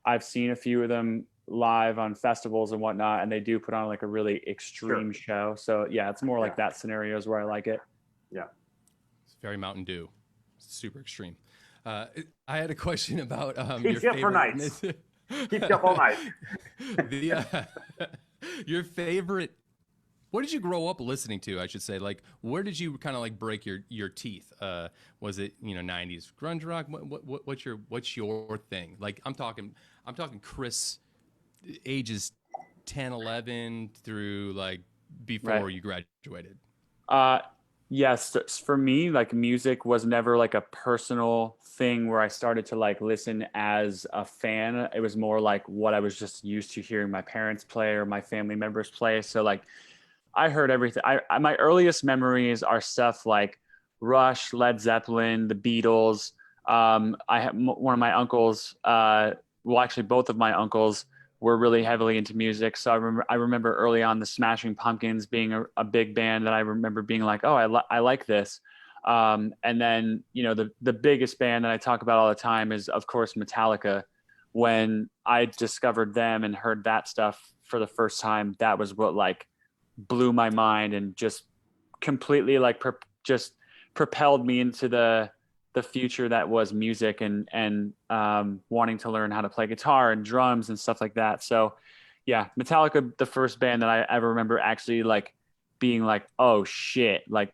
I've seen a few of them live on festivals and whatnot, and they do put on like a really extreme show. So yeah, it's more like that scenarios where I like it. Yeah. It's very Mountain Dew. Super extreme. I had a question about Keeps you up for nights. Keeps you up all night. Your favorite. What did you grow up listening to? I should say, like, where did you kind of like break your teeth? Was it 90s grunge rock? What's your thing? Like, I'm talking Chris, ages 10, 11 through like before you graduated. Yes, for me, like music was never like a personal thing where I started to like listen as a fan. It was more like what I was just used to hearing my parents play or my family members play. So like I heard everything. My earliest memories are stuff like Rush, Led Zeppelin, the Beatles. I have one of my uncles, actually both of my uncles were really heavily into music. So I remember early on the Smashing Pumpkins being a big band that I remember being like, oh, I like this. And then, the biggest band that I talk about all the time is, of course, Metallica. When I discovered them and heard that stuff for the first time, that was what like blew my mind and just completely like just propelled me into the future that was music and wanting to learn how to play guitar and drums and stuff like that. So yeah, Metallica, the first band that I ever remember actually like being like, oh shit, like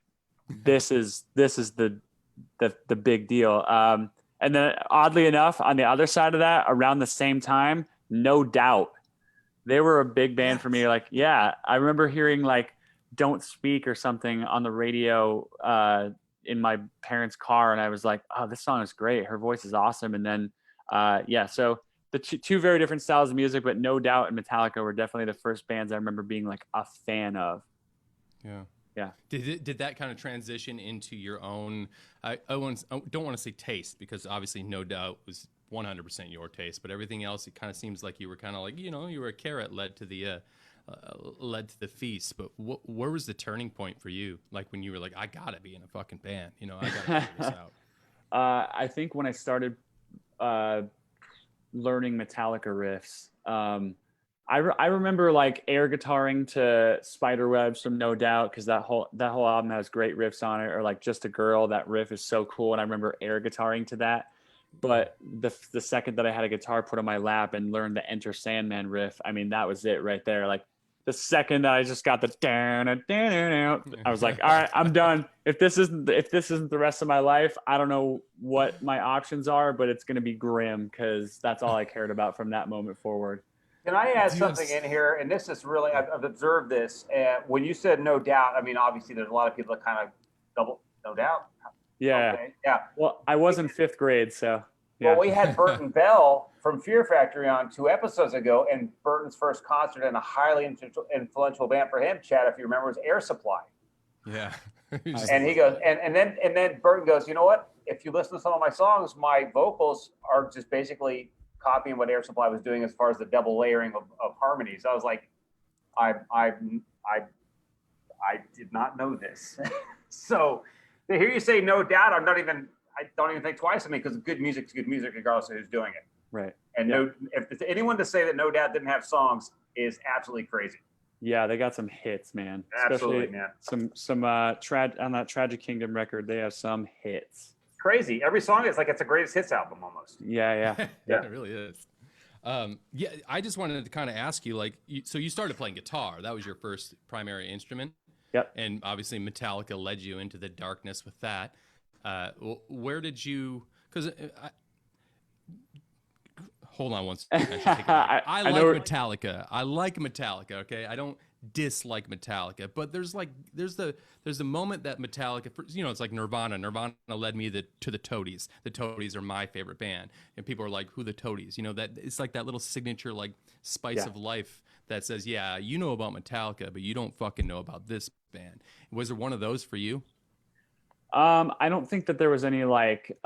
this is the big deal. And then oddly enough, on the other side of that, around the same time, No Doubt, they were a big band for me. Like, yeah, I remember hearing like Don't Speak or something on the radio in my parents' car, and I was like, oh, this song is great. Her voice is awesome. And then, so the two very different styles of music, but No Doubt and Metallica were definitely the first bands I remember being like a fan of. Yeah. Did that kind of transition into your own? I don't want to say taste, because obviously No Doubt was 100% your taste, but everything else, it kind of seems like you were kind of like, you were a carrot led to the feast. But where was the turning point for you? Like when you were like, I gotta be in a fucking band, I gotta figure this out. I think when I started learning Metallica riffs, I remember like air guitaring to Spiderwebs from No Doubt, because that whole album has great riffs on it, or like Just a Girl, that riff is so cool, and I remember air guitaring to that. But the second that I had a guitar put on my lap and learned the Enter Sandman riff, I mean, that was it right there. Like the second that I just got the down, I was like, all right, I'm done. If this isn't the rest of my life, I don't know what my options are, but it's going to be grim, because that's all I cared about from that moment forward. Can I add something in here? And this is really, I've observed this. When you said No Doubt, I mean, obviously there's a lot of people that kind of double, No Doubt. Yeah. Okay. Yeah. Well, I was in 5th grade, so. Yeah. Well, we had Burton Bell from Fear Factory on 2 episodes ago, and Burton's first concert in a highly influential band for him, Chad, if you remember, was Air Supply. Yeah. And he goes, and then Burton goes, you know what? If you listen to some of my songs, my vocals are just basically copying what Air Supply was doing as far as the double layering of harmonies. I was like, I did not know this. So to hear you say No Doubt, I don't even think twice of me, because good music is good music regardless of who's doing it. Right. And if anyone to say that No Doubt didn't have songs is absolutely crazy. Yeah, they got some hits, man. Absolutely, man. Some on that Tragic Kingdom record, they have some hits. Crazy. Every song is like it's a greatest hits album almost. Yeah. It really is. I just wanted to kind of ask you, like, so you started playing guitar. That was your first primary instrument. Yep. And obviously Metallica led you into the darkness with that. Where did you? Because hold on one second. I like Metallica. I like Metallica. Okay, I don't dislike Metallica, but there's the moment that Metallica, it's like Nirvana. Nirvana led me to the Toadies. The Toadies are my favorite band, and people are like, "Who the Toadies?" That it's like that little signature like spice of life that says, "Yeah, you know about Metallica, but you don't fucking know about this band." Was there one of those for you? I don't think that there was any like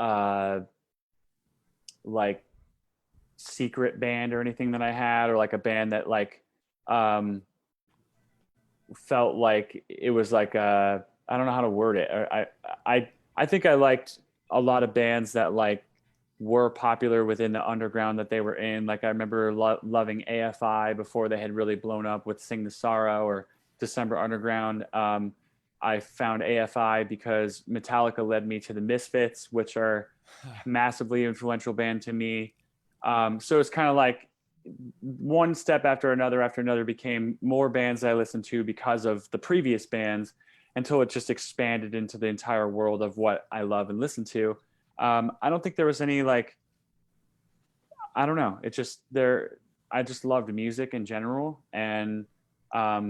secret band or anything that I had, or like a band that um felt like it was like I don't know how to word it. I think I liked a lot of bands that like were popular within the underground that they were in. Like I remember loving AFI before they had really blown up with Sing the Sorrow or December Underground. I found AFI because Metallica led me to the Misfits, which are massively influential band to me. So it's kind of like one step after another became more bands that I listened to because of the previous bands, until it just expanded into the entire world of what I love and listen to. I don't think there was any like, I don't know. It just there. I just loved music in general, and I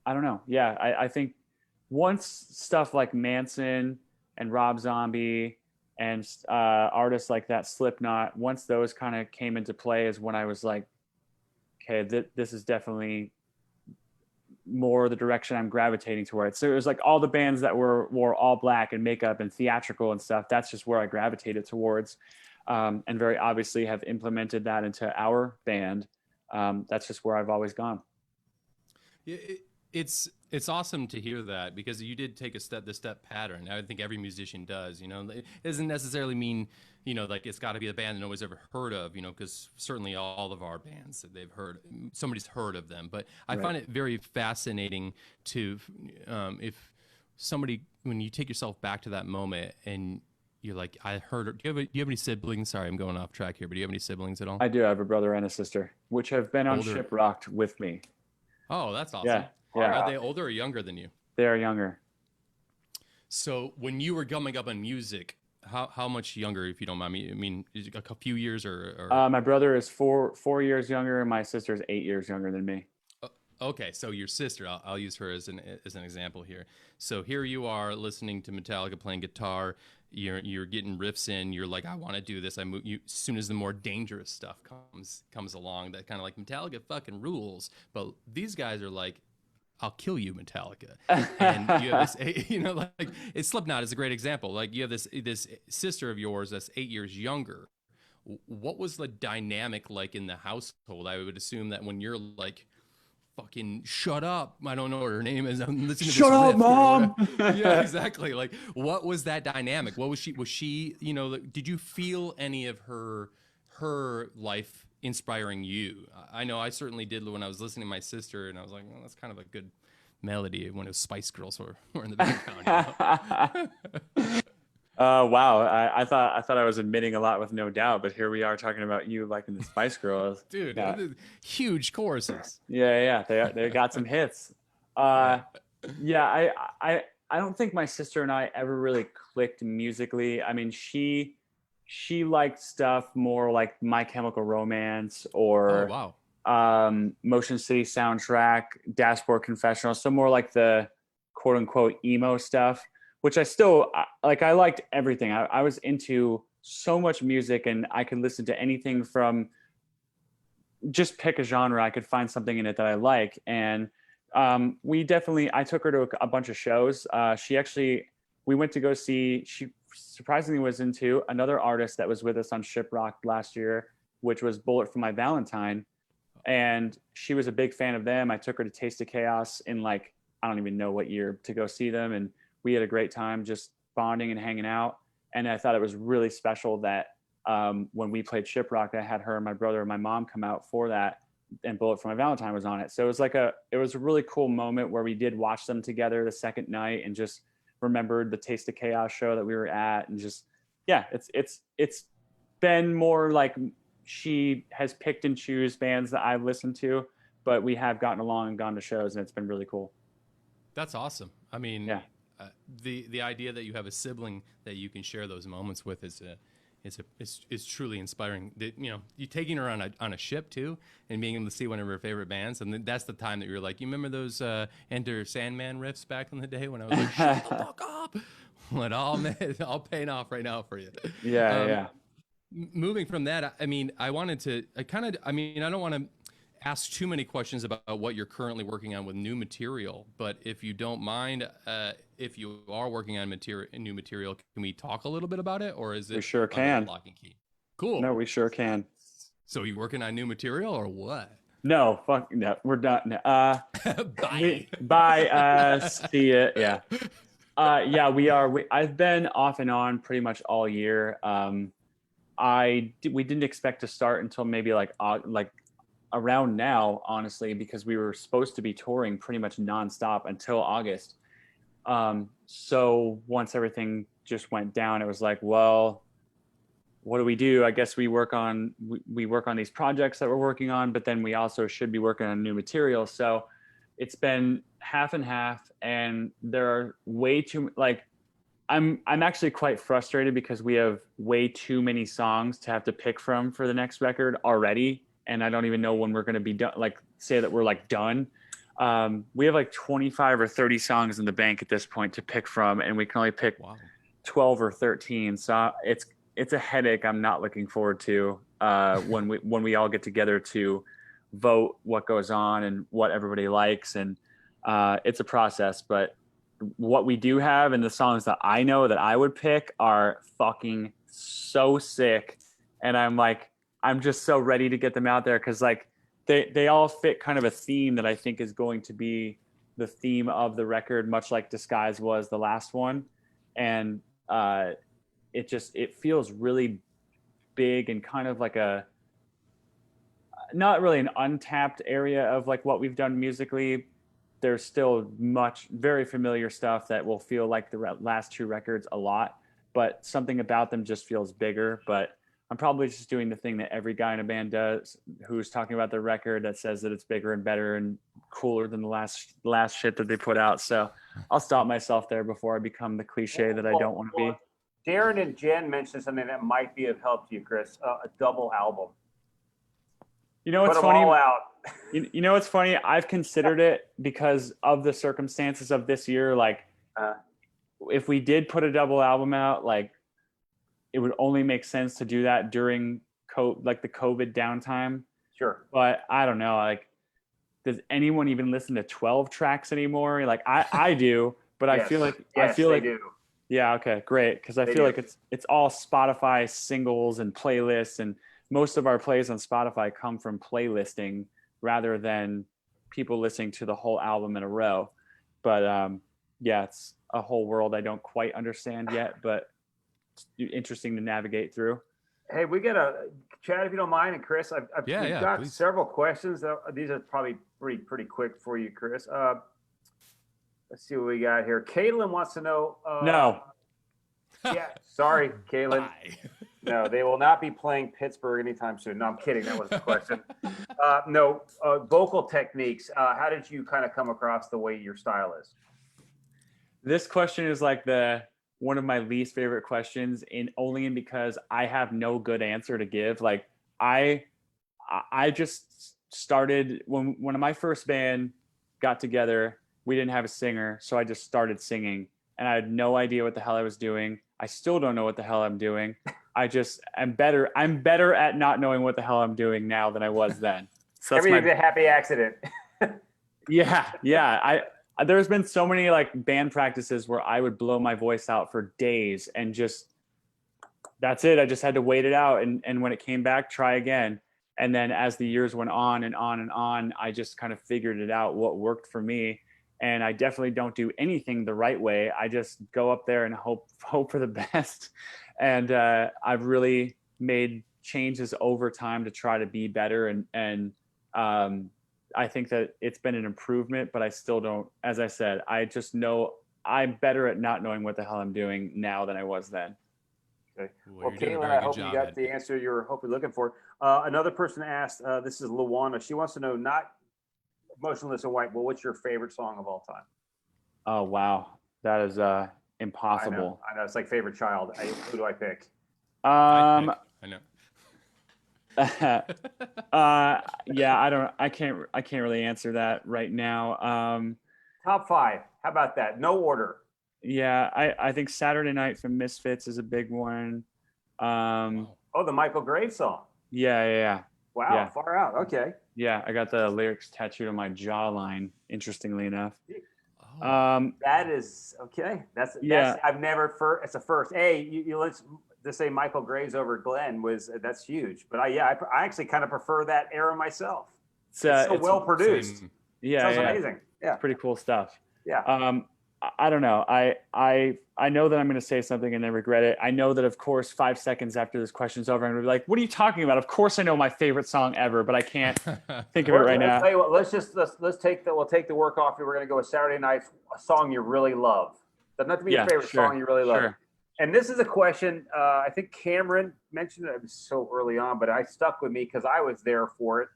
don't know. Yeah, I think once stuff like Manson and Rob Zombie and artists like that, Slipknot, once those kind of came into play is when I was like, okay, this is definitely more the direction I'm gravitating towards. So it was like all the bands that wore all black and makeup and theatrical and stuff. That's just where I gravitated towards, and very obviously have implemented that into our band. That's just where I've always gone. It's awesome to hear that, because you did take the step pattern. I think every musician does. It doesn't necessarily mean like it's got to be a band that nobody's ever heard of. Because certainly all of our bands that somebody's heard of them. But I find it very fascinating to if somebody, when you take yourself back to that moment and you're like, I heard. Do you have any siblings? Sorry, I'm going off track here, but do you have any siblings at all? I do have a brother and a sister, which have been on Older. ShipRocked with me. Oh, that's awesome. Yeah. Yeah. Are they older or younger than you? They are younger. So when you were coming up in music, how much younger, if you don't mind me? I mean, is it a few years or? My brother is four years younger, and my sister is 8 years younger than me. Okay, so your sister, I'll use her as an example here. So here you are listening to Metallica, playing guitar. You're getting riffs in. You're like, I want to do this. As soon as the more dangerous stuff comes along, that kind of like Metallica fucking rules. But these guys are like, I'll kill you, Metallica. And you have this, like Slipknot is a great example. Like you have this sister of yours that's 8 years younger. What was the dynamic like in the household? I would assume that when you're like, fucking shut up, I don't know what her name is, I'm listening to Shut this up, riff Mom. Yeah, exactly. Like, what was that dynamic? What was she did you feel any of her life inspiring you? I know I certainly did when I was listening to my sister, and I was like, well, that's kind of a good melody when it was Spice Girls were in the background. Wow. I thought I was admitting a lot with No Doubt, but here we are talking about you liking the Spice Girls. Dude, yeah. Huge choruses. Yeah. They got some hits. I don't think my sister and I ever really clicked musically. I mean, she liked stuff more like My Chemical Romance or Motion City Soundtrack, Dashboard Confessional, so more like the quote unquote emo stuff, which I still like. I liked everything. I was into so much music, and I could listen to anything from, just pick a genre. I could find something in it that I like. And I took her to a bunch of shows. We went to go see, she surprisingly was into another artist that was with us on ShipRocked last year, which was Bullet for My Valentine. And she was a big fan of them. I took her to Taste of Chaos in I don't even know what year, to go see them. And we had a great time just bonding and hanging out. And I thought it was really special that when we played ShipRocked, I had her and my brother and my mom come out for that, and Bullet for My Valentine was on it. So it was a really cool moment where we did watch them together the second night, and just remembered the Taste of Chaos show that we were at. And just, yeah, it's been more like she has picked and choose bands that I've listened to, but we have gotten along and gone to shows, and it's been really cool. That's awesome. I mean, yeah. The idea that you have a sibling that you can share those moments with is it's truly inspiring. You taking her on a ship too, and being able to see one of her favorite bands, and then that's the time that you're like, you remember those Enter Sandman riffs back in the day when I was like, shut the fuck up. Well, all paying off right now for you. Yeah. Moving from that, I mean, I don't want to ask too many questions about what you're currently working on with new material, but if you don't mind, if you are working on new material, can we talk a little bit about it, or is it? We sure can. Lock and key. Cool. No, we sure can. So you working on new material or what? No, fuck no, we're done. Bye. Bye. See ya. Yeah. Yeah, we are. I've been off and on pretty much all year. We didn't expect to start until maybe like around now, honestly, because we were supposed to be touring pretty much nonstop until August. So once everything just went down, it was like, well, what do we do? I guess we work on these projects that we're working on, but then we also should be working on new material. So it's been half and half, and there are way too I'm actually quite frustrated because we have way too many songs to have to pick from for the next record already, and I don't even know when we're going to be done. Like, say that we're like done. We have like 25 or 30 songs in the bank at this point to pick from, and we can only pick 12 or 13. So it's a headache I'm not looking forward to when we all get together to vote what goes on and what everybody likes, and it's a process. But what we do have and the songs that I know that I would pick are fucking so sick, and I'm just so ready to get them out there, because like they all fit kind of a theme that I think is going to be the theme of the record, much like Disguise was the last one. And it feels really big and kind of like not really an untapped area of like what we've done musically. There's still very familiar stuff that will feel like the last two records a lot, but something about them just feels bigger. But I'm probably just doing the thing that every guy in a band does who's talking about the record, that says that it's bigger and better and cooler than the last shit that they put out. So I'll stop myself there before I become the cliche that I don't want to be. Darren and Jen mentioned something that might be of help to you, Chris, a double album. You know what's funny? You know what's funny? I've considered it because of the circumstances of this year. Like, if we did put a double album out, like, it would only make sense to do that during the COVID downtime. Sure. But I don't know. Like, does anyone even listen to 12 tracks anymore? Like, I do, but yes. I feel like do. Yeah. Okay. Great. Because I feel like it's all Spotify singles and playlists, and most of our plays on Spotify come from playlisting rather than people listening to the whole album in a row. But yeah, it's a whole world I don't quite understand yet, but it's interesting to navigate through. Hey, we got Chad, if you don't mind, and Chris, we've got please. Several questions. These are probably pretty quick for you, Chris. Let's see what we got here. Caitlin wants to know. No. Yeah, sorry, Caitlin. No, they will not be playing Pittsburgh anytime soon. No, I'm kidding. That was the question. Vocal techniques. How did you kind of come across the way your style is? This question is like one of my least favorite questions, only because I have no good answer to give. Like, I just started when my first band got together. We didn't have a singer, so I just started singing, and I had no idea what the hell I was doing. I still don't know what the hell I'm doing. I'm better at not knowing what the hell I'm doing now than I was then. So everything's a happy accident. Yeah. There's been so many like band practices where I would blow my voice out for days and just, that's it. I just had to wait it out. And when it came back, try again. And then as the years went on and on and on, I just kind of figured it out, what worked for me. And I definitely don't do anything the right way. I just go up there and hope for the best. And I've really made changes over time to try to be better. And I think that it's been an improvement, but I still don't, as I said, I just know I'm better at not knowing what the hell I'm doing now than I was then. Okay. Well, Caitlin, I hope you got the answer you were hopefully looking for. Another person asked, this is Luana. She wants to know, not Motionless in White, but what's your favorite song of all time? Oh, wow. That is impossible. I know. It's like favorite child. Who do I pick? Um, I know. yeah, I can't really answer that right now. Top 5. How about that? No order. Yeah, I think Saturday Night from Misfits is a big one. Wow. Oh, the Michael Graves song. Yeah. Wow, Yeah. far out. Okay. Yeah, I got the lyrics tattooed on my jawline, interestingly enough. Oh. That is okay. That's Yeah. I've never it's a first. Hey, you let's just say Michael Graves over Glenn that's huge. But I actually kind of prefer that era myself. It's so It's well produced. Same. Sounds yeah, amazing. Yeah. it's pretty cool stuff. Yeah. I don't know. I know that I'm going to say something and then regret it. I know that, of course, 5 seconds after this question's over, I'm going to be like, "What are you talking about?" Of course, I know my favorite song ever, but I can't think of it right now. Tell you what, let's take the work off. We're going to go with Saturday Night, a song you really love. Doesn't have to be your favorite song you really love. Sure. And this is a question. I think Cameron mentioned it. It was so early on, but it stuck with me because I was there for it.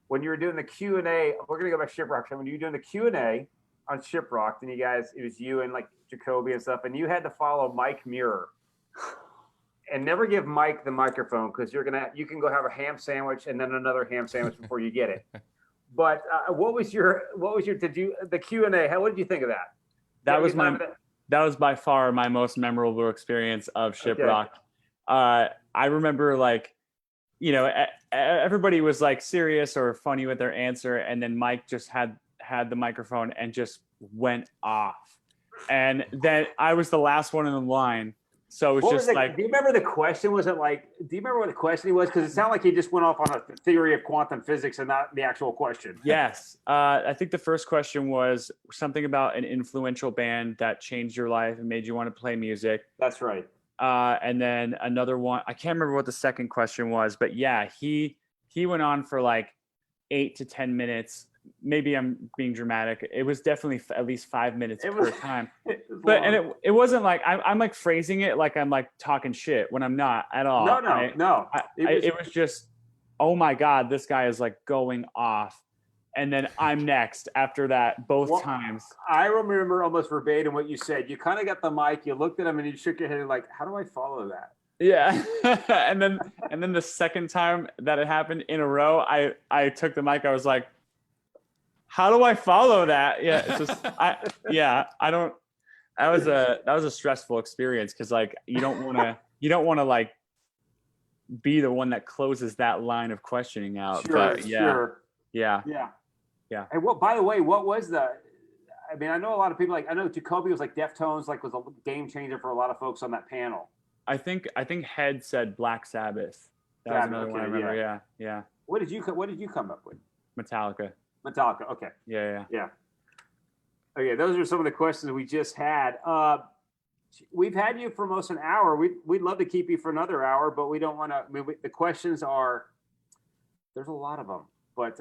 When you were doing the Q&A, we're going to go back to ShipRocked. When you were doing the Q&A on ShipRocked, and you guys, it was you and like Jacoby and stuff, and you had to follow Mike Muir. And never give Mike the microphone because you can go have a ham sandwich and then another ham sandwich before you get it. But what was your the Q&A? What did you think of that? That was by far my most memorable experience of ShipRocked. Okay. I remember, like, you know, everybody was like serious or funny with their answer, and then Mike just had the microphone and just went off. And then I was the last one in the line. So it was just like, do you remember the question? Do you remember what the question was? Because it sounded like he just went off on a theory of quantum physics and not the actual question. Yes. I think the first question was something about an influential band that changed your life and made you want to play music. That's right. And then another one, I can't remember what the second question was, but yeah, he went on for like 8 to 10 minutes. Maybe I'm being dramatic. It was definitely at least 5 minutes per time. But and it wasn't like I'm like phrasing it like I'm like talking shit when I'm not at all. No. It was just, oh my God, this guy is like going off. And then I'm next after that both times. I remember almost verbatim what you said. You kind of got the mic, you looked at him, and you shook your head like, how do I follow that? Yeah. and then the second time that it happened in a row, I took the mic. I was like, how do I follow that? Yeah, it's just I don't. That was a stressful experience because like you don't want to like be the one that closes that line of questioning out. Sure. Yeah. And by the way, what was I mean, I know a lot of people I know Jacoby was like Deftones, like was a game changer for a lot of folks on that panel. I think Head said Black Sabbath. That was another one I remember. Yeah. What did you come up with? Metallica. Okay. Yeah. Okay, those are some of the questions we just had. We've had you for almost an hour. We'd love to keep you for another hour, but we don't want to. I mean, the questions there's a lot of them, but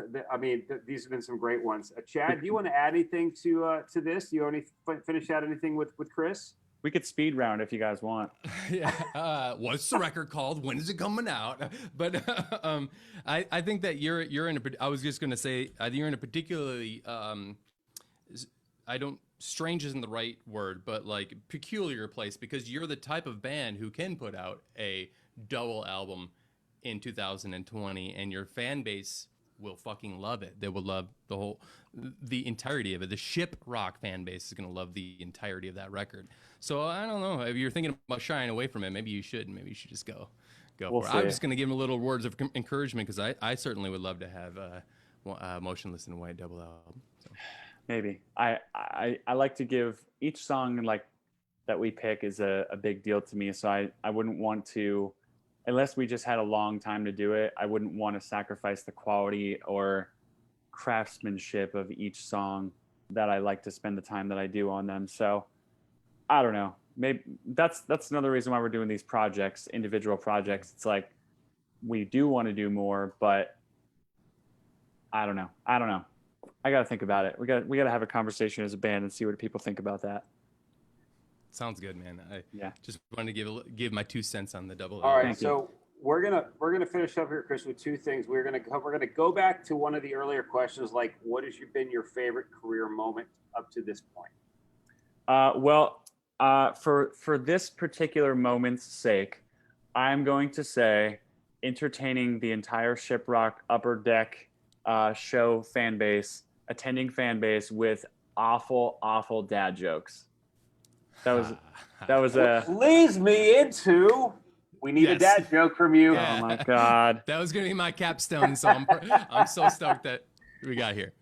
these have been some great ones. Chad, do you want to add anything to this? Do you want to finish out anything with Chris? We could speed round if you guys want. Yeah. What's the record called? When is it coming out? But I think that you're in I was just going to say you're in a particularly strange isn't the right word, but like peculiar place because you're the type of band who can put out a double album in 2020 and your fan base will fucking love it. They will love the entirety of it. The ShipRocked fan base is going to love the entirety of that record. So I don't know if you're thinking about shying away from it. Maybe you should just go for it. I'm just going to give him a little words of encouragement because I certainly would love to have Motionless and White double album. So. Maybe I like to give each song like that we pick is a big deal to me. So I wouldn't want to, unless we just had a long time to do it, I wouldn't want to sacrifice the quality or craftsmanship of each song that I like to spend the time that I do on them. So I don't know. Maybe that's another reason why we're doing these projects, individual projects. It's like we do want to do more, but I don't know. I got to think about it. We got to have a conversation as a band and see what people think about that. Sounds good, man. I just wanted to give my 2 cents on the double. All right, so we're gonna finish up here, Chris, with 2 things. We're gonna go back to one of the earlier questions, like what has been your favorite career moment up to this point? For this particular moment's sake, I'm going to say entertaining the entire ShipRocked Upper Deck show fan base, attending fan base with awful dad jokes. That was a leads me into we need a Yes. dad joke from you. Yeah. Oh my God. That was gonna be my capstone, so I'm so stoked that we got here.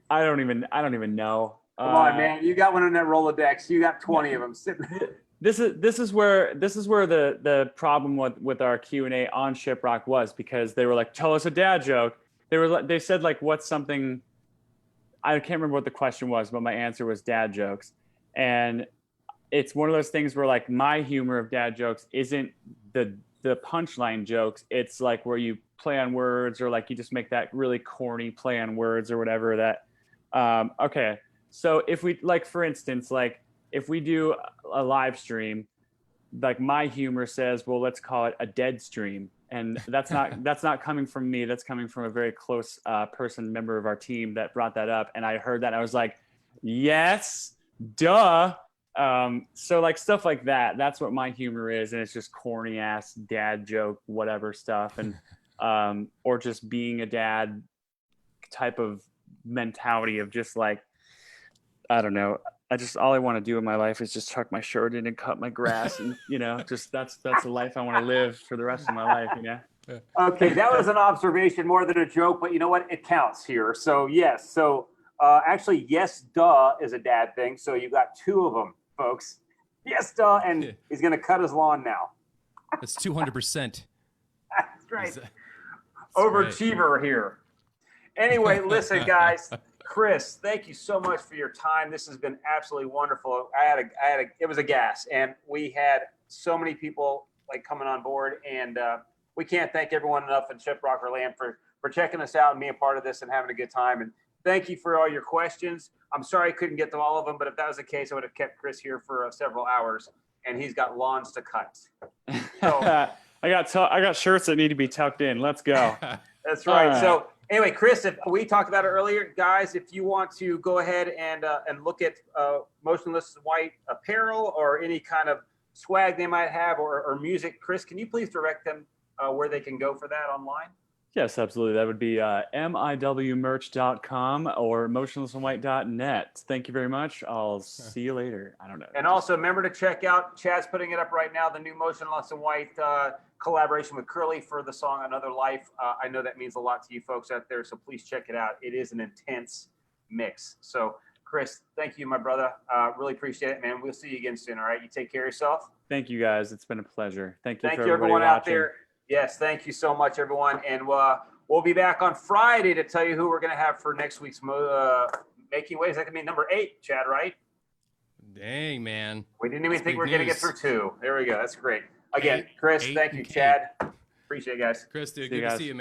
I don't even know. Come on, man. You got one in that Rolodex. You got 20 of them sitting there. This is where the problem with our Q&A on ShipRocked was, because they were like, tell us a dad joke. They said like, what's something, I can't remember what the question was, but my answer was dad jokes. And it's one of those things where like my humor of dad jokes isn't the punchline jokes. It's like where you play on words, or like you just make that really corny play on words or whatever that. Okay. So if we, like, for instance, like if we do a live stream, like my humor says, well, let's call it a dead stream. And that's not coming from me. That's coming from a very close member of our team that brought that up. And I heard that and I was like, yes, duh. So like stuff like that, that's what my humor is. And it's just corny ass dad joke, whatever stuff. And, or just being a dad type of mentality of just like, I don't know. All I want to do in my life is just tuck my shirt in and cut my grass, and just that's the life I want to live for the rest of my life. Okay, that was an observation more than a joke, but you know what? It counts here. So yes, actually, yes, duh is a dad thing. So you got two of them, folks. Yes, duh, and he's gonna cut his lawn now. That's 200%. That's right. Overachiever here. Anyway, listen, guys. Chris, thank you so much for your time. This has been absolutely wonderful. It was a gas, and we had so many people like coming on board, and we can't thank everyone enough in ShipRocked land for checking us out and being a part of this and having a good time. And thank you for all your questions. I'm sorry I couldn't get to all of them, but if that was the case, I would have kept Chris here for several hours, and he's got lawns to cut. So, I got shirts that need to be tucked in. Let's go. That's right. So anyway, Chris, if we talked about it earlier, guys, if you want to go ahead and look at Motionless White apparel or any kind of swag they might have or music, Chris, can you please direct them where they can go for that online? Yes, absolutely. That would be miwmerch.com or motionlessandwhite.net. Thank you very much. I'll see you later. I don't know. And also remember to check out, Chad's putting it up right now, the new Motionless and White collaboration with Curly for the song Another Life. I know that means a lot to you folks out there, so please check it out. It is an intense mix. So Chris, thank you, my brother. Really appreciate it, man. We'll see you again soon, all right? You take care of yourself. Thank you, guys. It's been a pleasure. Thank you for everyone watching. out there. Yes, thank you so much, everyone. And we'll be back on Friday to tell you who we're going to have for next week's Making Waves. That could be number 8, Chad, right? Dang, man. We didn't even think we were going to get through 2. There we go. That's great. Again, Chris, thank you, Chad. Appreciate it, guys. Chris, dude, See you good to guys. see you, man.